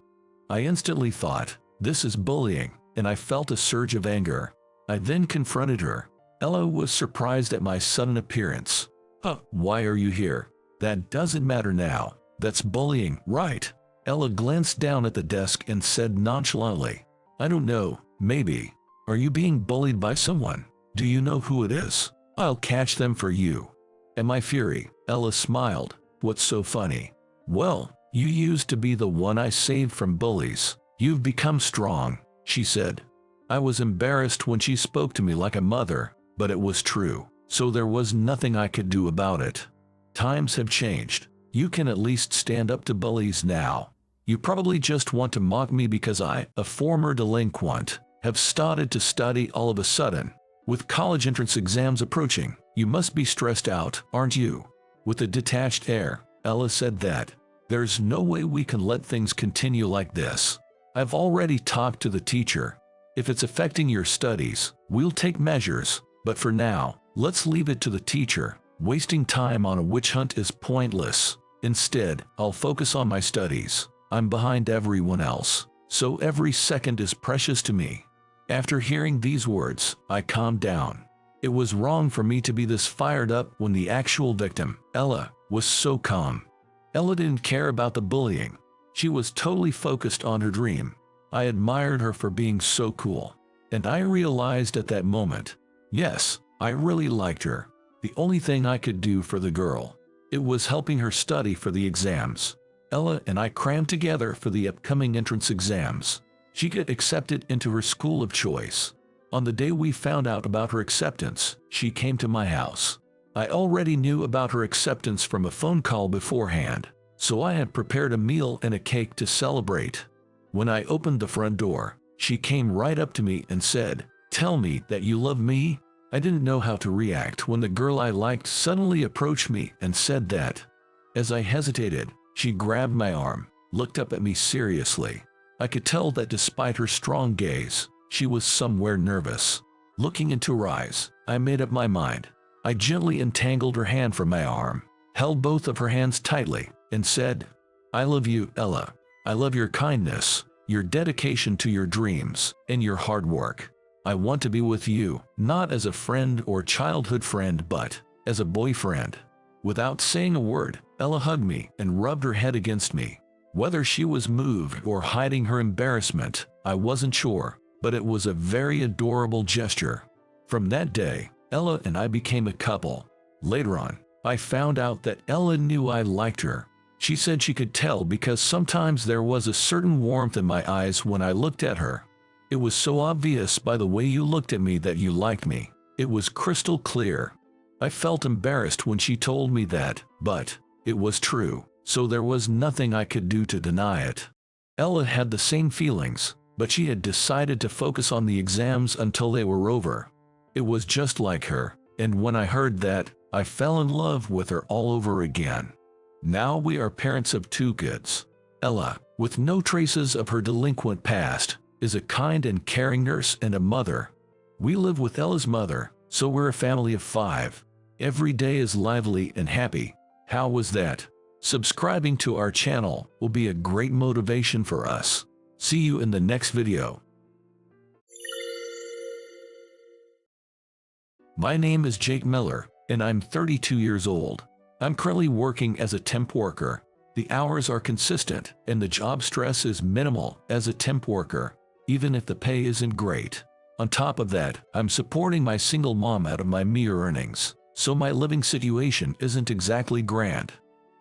I instantly thought, this is bullying, and I felt a surge of anger. I then confronted her. Ella was surprised at my sudden appearance. Why are you here?" "That doesn't matter now. That's bullying, right?" Ella glanced down at the desk and said nonchalantly, "I don't know, maybe. Are you being bullied by someone? Do you know who it is? I'll catch them for you." At my fury, Ella smiled. "What's so funny?" "Well, you used to be the one I saved from bullies. You've become strong," she said. I was embarrassed when she spoke to me like a mother, but it was true, so there was nothing I could do about it. Times have changed. You can at least stand up to bullies now. You probably just want to mock me because I, a former delinquent, have started to study all of a sudden. With college entrance exams approaching, you must be stressed out, aren't you?" With a detached air, Ella said that, "There's no way we can let things continue like this. I've already talked to the teacher. If it's affecting your studies, we'll take measures, but for now, let's leave it to the teacher. Wasting time on a witch hunt is pointless. Instead, I'll focus on my studies. I'm behind everyone else." so every second is precious to me. After hearing these words, I calmed down. It was wrong for me to be this fired up when the actual victim, Ella, was so calm. Ella didn't care about the bullying. She was totally focused on her dream. I admired her for being so cool. And I realized at that moment, yes, I really liked her. The only thing I could do for the girl, it was helping her study for the exams. Ella and I crammed together for the upcoming entrance exams. She got accepted into her school of choice. On the day we found out about her acceptance, she came to my house. I already knew about her acceptance from a phone call beforehand, so I had prepared a meal and a cake to celebrate. When I opened the front door, she came right up to me and said, "Tell me that you love me." I didn't know how to react when the girl I liked suddenly approached me and said that. As I hesitated, she grabbed my arm, looked up at me seriously. I could tell that despite her strong gaze, she was somewhere nervous. Looking into her eyes, I made up my mind. I gently entangled her hand from my arm, held both of her hands tightly, and said, "I love you, Ella. I love your kindness, your dedication to your dreams, and your hard work. I want to be with you, not as a friend or childhood friend, but as a boyfriend." Without saying a word, Ella hugged me and rubbed her head against me. Whether she was moved or hiding her embarrassment, I wasn't sure, but it was a very adorable gesture. From that day, Ella and I became a couple. Later on, I found out that Ella knew I liked her. She said she could tell because sometimes there was a certain warmth in my eyes when I looked at her. It was so obvious by the way you looked at me that you liked me. It was crystal clear. I felt embarrassed when she told me that, but it was true, so there was nothing I could do to deny it. Ella had the same feelings, but she had decided to focus on the exams until they were over. It was just like her, and when I heard that, I fell in love with her all over again. Now we are parents of 2 kids. Ella, with no traces of her delinquent past, is a kind and caring nurse and a mother. We live with Ella's mother, so we're a family of 5. Every day is lively and happy. How was that? Subscribing to our channel will be a great motivation for us. See you in the next video. My name is Jake Miller, and I'm 32 years old. I'm currently working as a temp worker. The hours are consistent, and the job stress is minimal as a temp worker, even if the pay isn't great. On top of that, I'm supporting my single mom out of my mere earnings, so my living situation isn't exactly grand.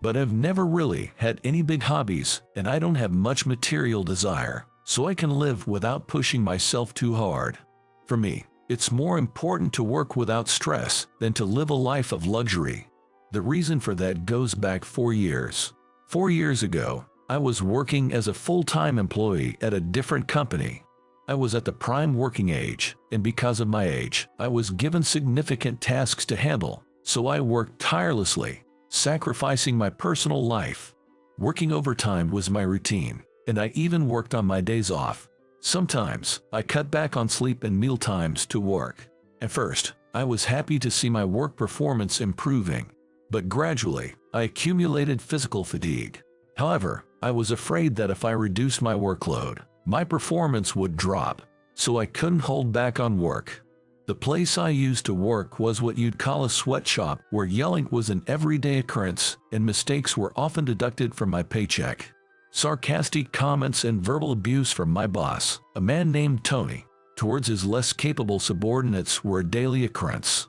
But I've never really had any big hobbies, and I don't have much material desire, so I can live without pushing myself too hard. For me, it's more important to work without stress than to live a life of luxury. The reason for that goes back 4 years. 4 years ago, I was working as a full-time employee at a different company. I was at the prime working age, and because of my age, I was given significant tasks to handle, so I worked tirelessly, sacrificing my personal life. Working overtime was my routine, and I even worked on my days off. Sometimes, I cut back on sleep and meal times to work. At first, I was happy to see my work performance improving, but gradually, I accumulated physical fatigue. However, I was afraid that if I reduced my workload, my performance would drop, so I couldn't hold back on work. The place I used to work was what you'd call a sweatshop, where yelling was an everyday occurrence and mistakes were often deducted from my paycheck. Sarcastic comments and verbal abuse from my boss, a man named Tony, towards his less capable subordinates were a daily occurrence.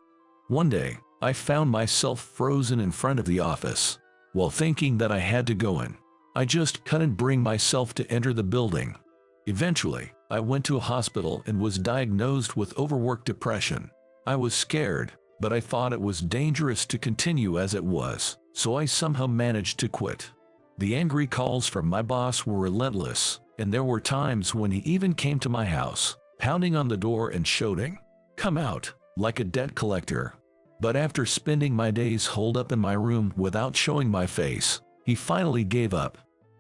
One day, I found myself frozen in front of the office. While thinking that I had to go in, I just couldn't bring myself to enter the building. Eventually, I went to a hospital and was diagnosed with overwork depression. I was scared, but I thought it was dangerous to continue as it was, so I somehow managed to quit. The angry calls from my boss were relentless, and there were times when he even came to my house, pounding on the door and shouting, "Come out," like a debt collector. But after spending my days holed up in my room without showing my face, he finally gave up.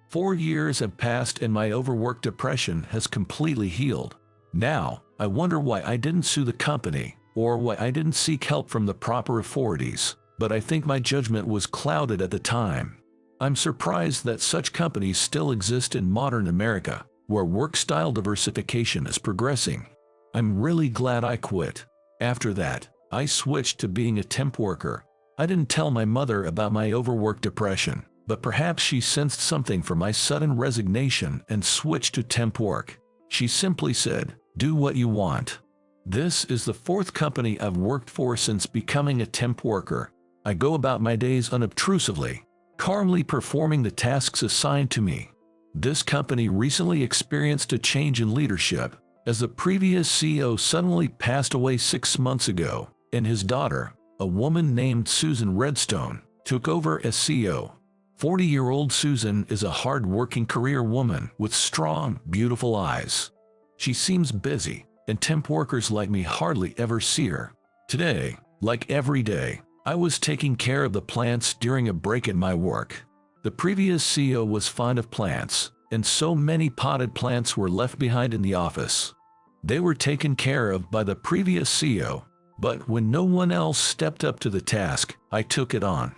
4 years have passed and my overwork depression has completely healed. Now, I wonder why I didn't sue the company, or why I didn't seek help from the proper authorities, but I think my judgment was clouded at the time. I'm surprised that such companies still exist in modern America. where work-style diversification is progressing. I'm really glad I quit. After that, I switched to being a temp worker. I didn't tell my mother about my overwork depression, but perhaps she sensed something from my sudden resignation and switched to temp work. She simply said, "Do what you want." This is the fourth company I've worked for since becoming a temp worker. I go about my days unobtrusively, calmly performing the tasks assigned to me. This company recently experienced a change in leadership, as the previous CEO suddenly passed away 6 months ago, and his daughter, a woman named Susan Redstone, took over as CEO. 40-year-old Susan is a hard-working career woman with strong, beautiful eyes. She seems busy, and temp workers like me hardly ever see her. Today, like every day, I was taking care of the plants during a break at my work. The previous CEO was fond of plants, and so many potted plants were left behind in the office. They were taken care of by the previous CEO, but when no one else stepped up to the task, I took it on.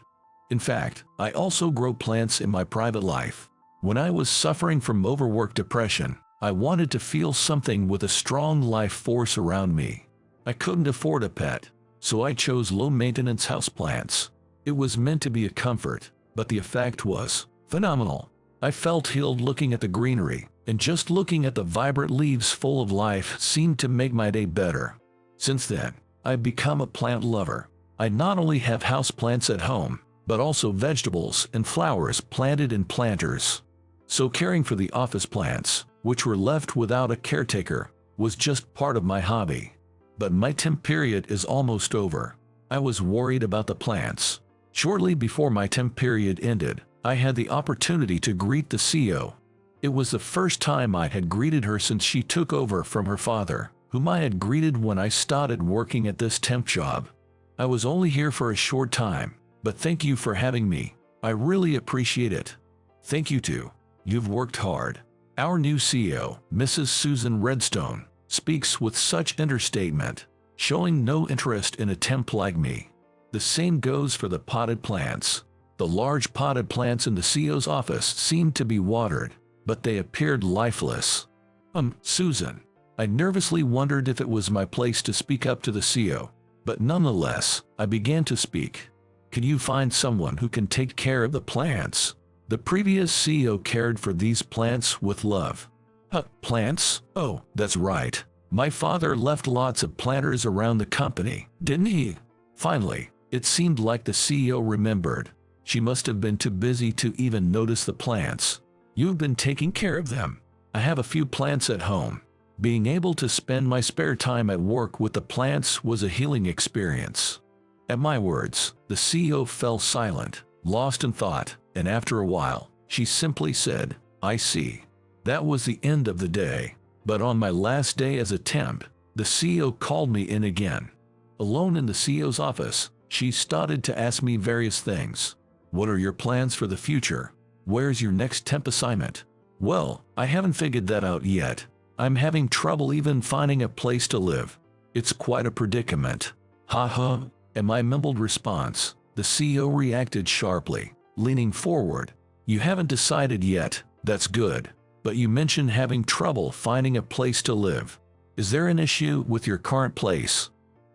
In fact, I also grow plants in my private life. When I was suffering from overwork depression, I wanted to feel something with a strong life force around me. I couldn't afford a pet, so I chose low-maintenance houseplants. It was meant to be a comfort, but the effect was phenomenal. I felt healed looking at the greenery, and just looking at the vibrant leaves full of life seemed to make my day better. Since then, I've become a plant lover. I not only have houseplants at home, but also vegetables and flowers planted in planters. So caring for the office plants, which were left without a caretaker, was just part of my hobby. But my temp period is almost over. I was worried about the plants. Shortly before my temp period ended, I had the opportunity to greet the CEO. It was the first time I had greeted her since she took over from her father, whom I had greeted when I started working at this temp job. I was only here for a short time, but thank you for having me. I really appreciate it. Thank you too. You've worked hard. Our new CEO, Mrs. Susan Redstone, speaks with such understatement, showing no interest in a temp like me. The same goes for the potted plants. The large potted plants in the CEO's office seemed to be watered, but they appeared lifeless. Susan. I nervously wondered if it was my place to speak up to the CEO, but nonetheless, I began to speak. Can you find someone who can take care of the plants? The previous CEO cared for these plants with love. Plants? Oh, that's right. My father left lots of planters around the company, didn't he? Finally, it seemed like the CEO remembered. She must have been too busy to even notice the plants. You've been taking care of them. I have a few plants at home. Being able to spend my spare time at work with the plants was a healing experience. At my words, the CEO fell silent, lost in thought, and after a while, she simply said, "I see." That was the end of the day. But on my last day as a temp, the CEO called me in again. Alone in the CEO's office, she started to ask me various things. What are your plans for the future? Where's your next temp assignment? Well, I haven't figured that out yet. I'm having trouble even finding a place to live. It's quite a predicament. Ha. At my mumbled response, the CEO reacted sharply, leaning forward. You haven't decided yet, that's good. But you mentioned having trouble finding a place to live. Is there an issue with your current place?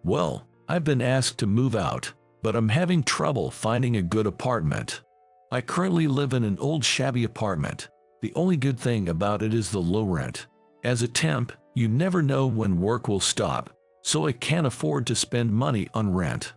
Well, I've been asked to move out, but I'm having trouble finding a good apartment. I currently live in an old shabby apartment. The only good thing about it is the low rent. As a temp, you never know when work will stop, so I can't afford to spend money on rent.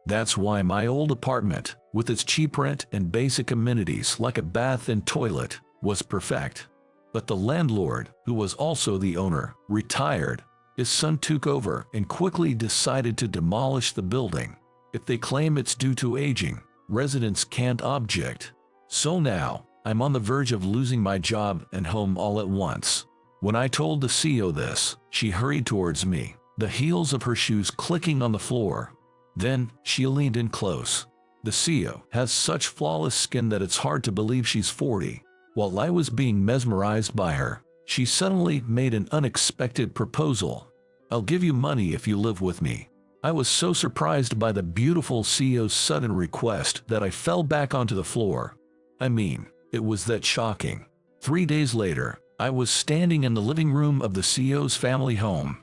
That's why my old apartment, with its cheap rent and basic amenities like a bath and toilet, was perfect. But the landlord, who was also the owner, retired. His son took over and quickly decided to demolish the building. If they claim it's due to aging, residents can't object. So now, I'm on the verge of losing my job and home all at once. When I told the CEO this, she hurried towards me, the heels of her shoes clicking on the floor. Then, she leaned in close. The CEO has such flawless skin that it's hard to believe she's 40. While I was being mesmerized by her, she suddenly made an unexpected proposal. I'll give you money if you live with me. I was so surprised by the beautiful CEO's sudden request that I fell back onto the floor. I mean, it was that shocking. 3 days later, I was standing in the living room of the CEO's family home.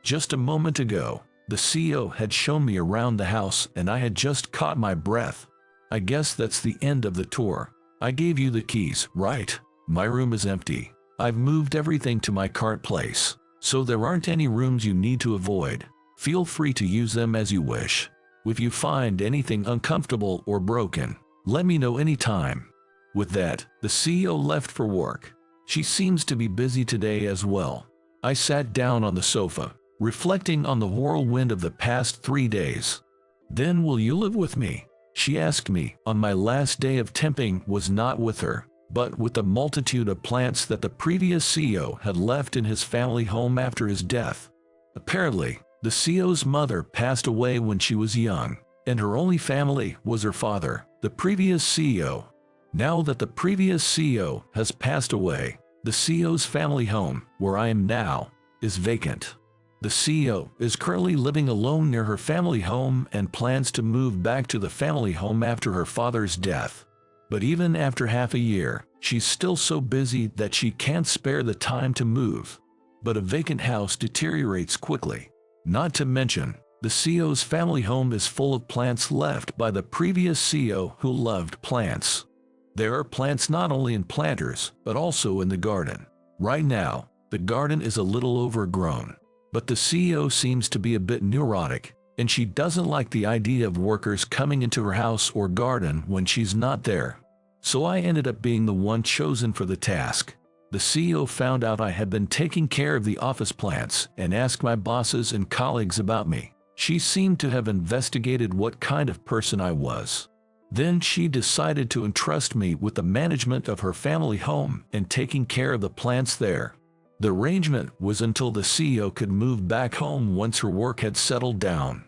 Just a moment ago, the CEO had shown me around the house and I had just caught my breath. I guess that's the end of the tour. I gave you the keys, right? My room is empty. I've moved everything to my current place, so there aren't any rooms you need to avoid. Feel free to use them as you wish. If you find anything uncomfortable or broken, let me know anytime. With that, the CEO left for work. She seems to be busy today as well. I sat down on the sofa, reflecting on the whirlwind of the past 3 days. Then will you live with me? She asked me on my last day of temping was not with her, but with the multitude of plants that the previous CEO had left in his family home after his death. Apparently, the CEO's mother passed away when she was young, and her only family was her father, the previous CEO. Now that the previous CEO has passed away, the CEO's family home, where I am now, is vacant. The CEO is currently living alone near her family home and plans to move back to the family home after her father's death. But even after half a year, she's still so busy that she can't spare the time to move. But a vacant house deteriorates quickly. Not to mention, the CEO's family home is full of plants left by the previous CEO who loved plants. There are plants not only in planters, but also in the garden. Right now, the garden is a little overgrown. But the CEO seems to be a bit neurotic, and she doesn't like the idea of workers coming into her house or garden when she's not there. So I ended up being the one chosen for the task. The CEO found out I had been taking care of the office plants and asked my bosses and colleagues about me. She seemed to have investigated what kind of person I was. Then she decided to entrust me with the management of her family home and taking care of the plants there. The arrangement was until the CEO could move back home once her work had settled down.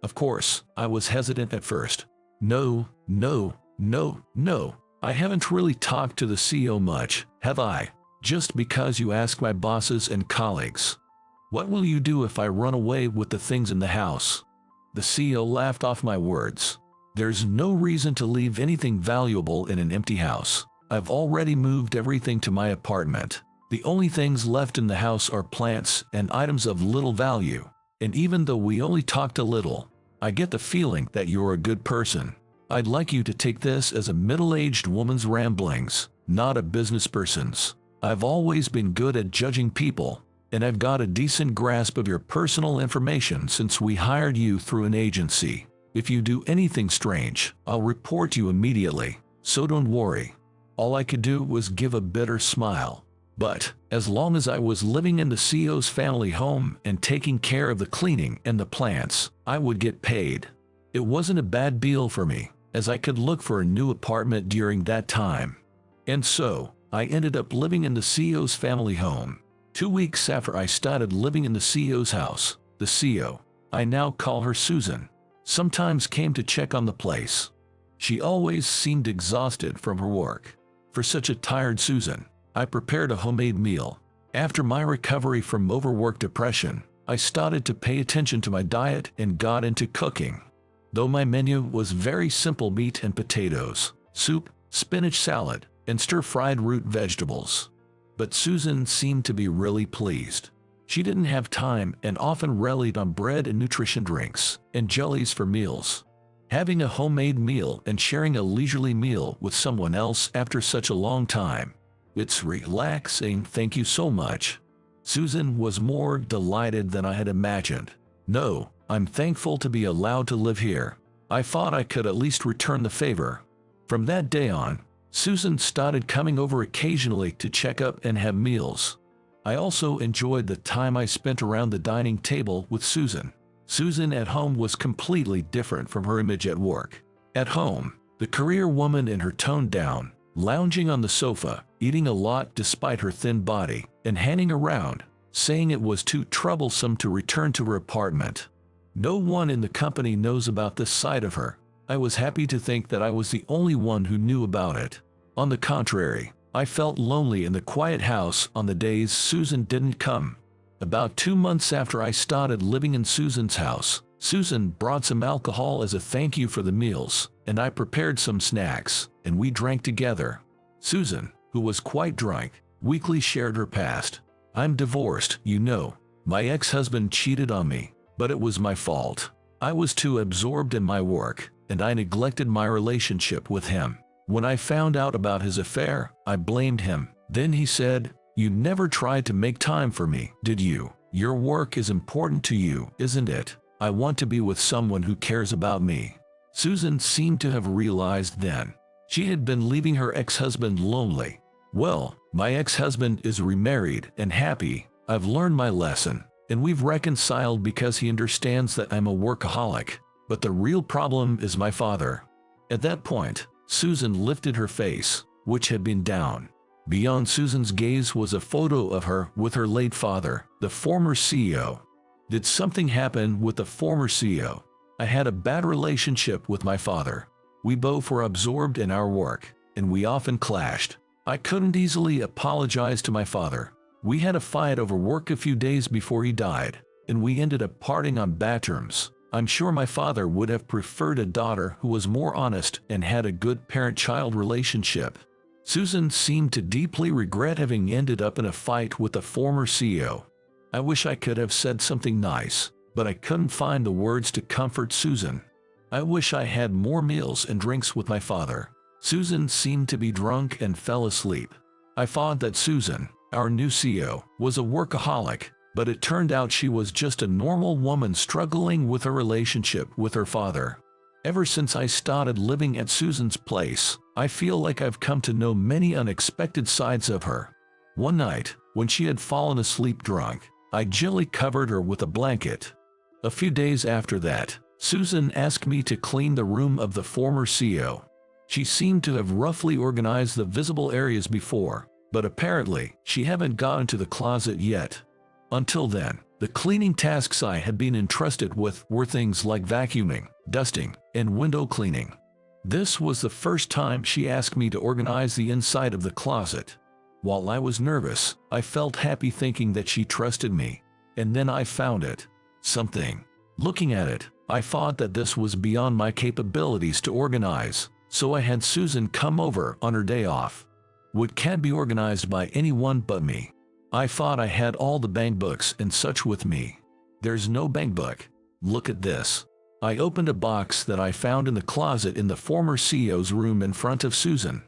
Of course, I was hesitant at first. No. I haven't really talked to the CEO much, have I? Just because you ask my bosses and colleagues. What will you do if I run away with the things in the house? The CEO laughed off my words. There's no reason to leave anything valuable in an empty house. I've already moved everything to my apartment. The only things left in the house are plants and items of little value. And even though we only talked a little, I get the feeling that you're a good person. I'd like you to take this as a middle-aged woman's ramblings, not a business person's. I've always been good at judging people, and I've got a decent grasp of your personal information since we hired you through an agency. If you do anything strange, I'll report you immediately, so don't worry. All I could do was give a bitter smile. But, as long as I was living in the CEO's family home and taking care of the cleaning and the plants, I would get paid. It wasn't a bad deal for me, as I could look for a new apartment during that time. And so, I ended up living in the CEO's family home. 2 weeks after I started living in the CEO's house, the CEO, I now call her Susan, sometimes came to check on the place. She always seemed exhausted from her work. For such a tired Susan, I prepared a homemade meal. After my recovery from overwork depression, I started to pay attention to my diet and got into cooking. Though my menu was very simple: meat and potatoes, soup, spinach salad, and stir-fried root vegetables. But Susan seemed to be really pleased. She didn't have time and often relied on bread and nutrition drinks and jellies for meals. Having a homemade meal and sharing a leisurely meal with someone else after such a long time, it's relaxing. Thank you so much. Susan was more delighted than I had imagined. No, I'm thankful to be allowed to live here. I thought I could at least return the favor. From that day on, Susan started coming over occasionally to check up and have meals. I also enjoyed the time I spent around the dining table with Susan. Susan at home was completely different from her image at work. At home, the career woman in her toned down, lounging on the sofa, eating a lot despite her thin body, and hanging around, saying it was too troublesome to return to her apartment. No one in the company knows about this side of her. I was happy to think that I was the only one who knew about it. On the contrary, I felt lonely in the quiet house on the days Susan didn't come. About 2 months after I started living in Susan's house, Susan brought some alcohol as a thank you for the meals, and I prepared some snacks, and we drank together. Susan, who was quite drunk, weakly shared her past. "I'm divorced, you know. My ex-husband cheated on me, but it was my fault. I was too absorbed in my work, and I neglected my relationship with him. When I found out about his affair, I blamed him. Then he said, 'You never tried to make time for me, did you? Your work is important to you, isn't it? I want to be with someone who cares about me.'" Susan seemed to have realized then. She had been leaving her ex-husband lonely. "Well, my ex-husband is remarried and happy. I've learned my lesson, and we've reconciled because he understands that I'm a workaholic. But the real problem is my father." At that point, Susan lifted her face, which had been down. Beyond Susan's gaze was a photo of her with her late father, the former CEO. Did something happen with the former CEO? "I had a bad relationship with my father. We both were absorbed in our work, and we often clashed. I couldn't easily apologize to my father. We had a fight over work a few days before he died, and we ended up parting on bad terms. I'm sure my father would have preferred a daughter who was more honest and had a good parent-child relationship." Susan seemed to deeply regret having ended up in a fight with the former CEO. "I wish I could have said something nice, but I couldn't find the words to comfort Susan. I wish I had more meals and drinks with my father." Susan seemed to be drunk and fell asleep. "I thought that Susan, our new CEO, was a workaholic, but it turned out she was just a normal woman struggling with her relationship with her father. Ever since I started living at Susan's place, I feel like I've come to know many unexpected sides of her." One night, when she had fallen asleep drunk, I gently covered her with a blanket. A few days after that, Susan asked me to clean the room of the former CEO. She seemed to have roughly organized the visible areas before, but apparently she hadn't gotten to the closet yet. Until then, the cleaning tasks I had been entrusted with were things like vacuuming, dusting, and window cleaning. This was the first time she asked me to organize the inside of the closet. While I was nervous, I felt happy thinking that she trusted me. And then I found it. Something. Looking at it, I thought that this was beyond my capabilities to organize, so I had Susan come over on her day off. What can't be organized by anyone but me. I thought I had all the bank books and such with me. There's no bank book. Look at this. I opened a box that I found in the closet in the former CEO's room in front of Susan.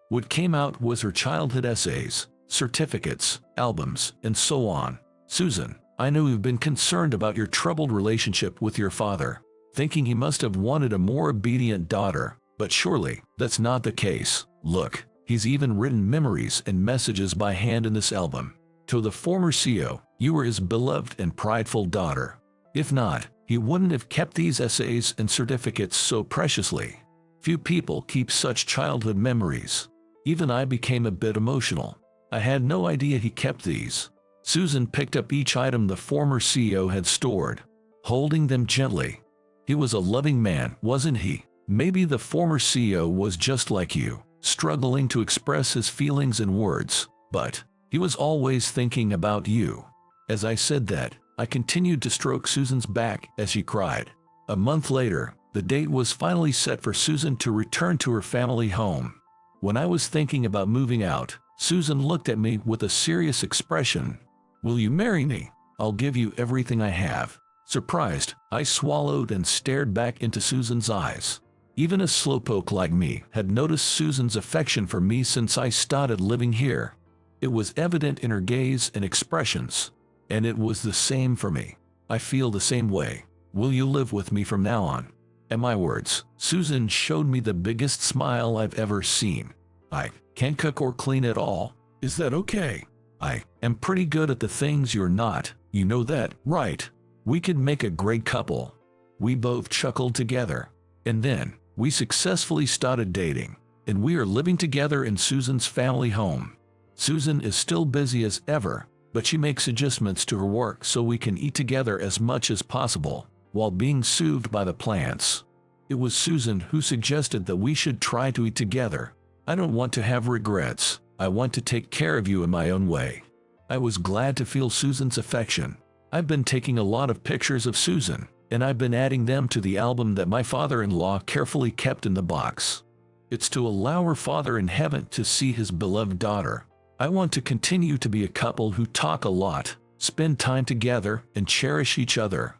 What came out was her childhood essays, certificates, albums, and so on. "Susan, I know you've been concerned about your troubled relationship with your father, thinking he must have wanted a more obedient daughter, but surely that's not the case. Look, he's even written memories and messages by hand in this album. To the former CEO, you were his beloved and prideful daughter. If not, he wouldn't have kept these essays and certificates so preciously. Few people keep such childhood memories." Even I became a bit emotional. I had no idea he kept these. Susan picked up each item the former CEO had stored, holding them gently. "He was a loving man, wasn't he? Maybe the former CEO was just like you, struggling to express his feelings in words, but he was always thinking about you." As I said that, I continued to stroke Susan's back as she cried. A month later, the date was finally set for Susan to return to her family home. When I was thinking about moving out, Susan looked at me with a serious expression. "Will you marry me? I'll give you everything I have." Surprised, I swallowed and stared back into Susan's eyes. Even a slowpoke like me had noticed Susan's affection for me since I started living here. It was evident in her gaze and expressions. And it was the same for me. "I feel the same way. Will you live with me from now on?" At my words, Susan showed me the biggest smile I've ever seen. "I can't cook or clean at all. Is that okay? I am pretty good at the things you're not. You know that, right? We could make a great couple." We both chuckled together. And then, we successfully started dating, and we are living together in Susan's family home. Susan is still busy as ever, but she makes adjustments to her work so we can eat together as much as possible, while being soothed by the plants. It was Susan who suggested that we should try to eat together. "I don't want to have regrets. I want to take care of you in my own way." I was glad to feel Susan's affection. I've been taking a lot of pictures of Susan, and I've been adding them to the album that my father-in-law carefully kept in the box. It's to allow her Father in heaven to see his beloved daughter. I want to continue to be a couple who talk a lot, spend time together, and cherish each other.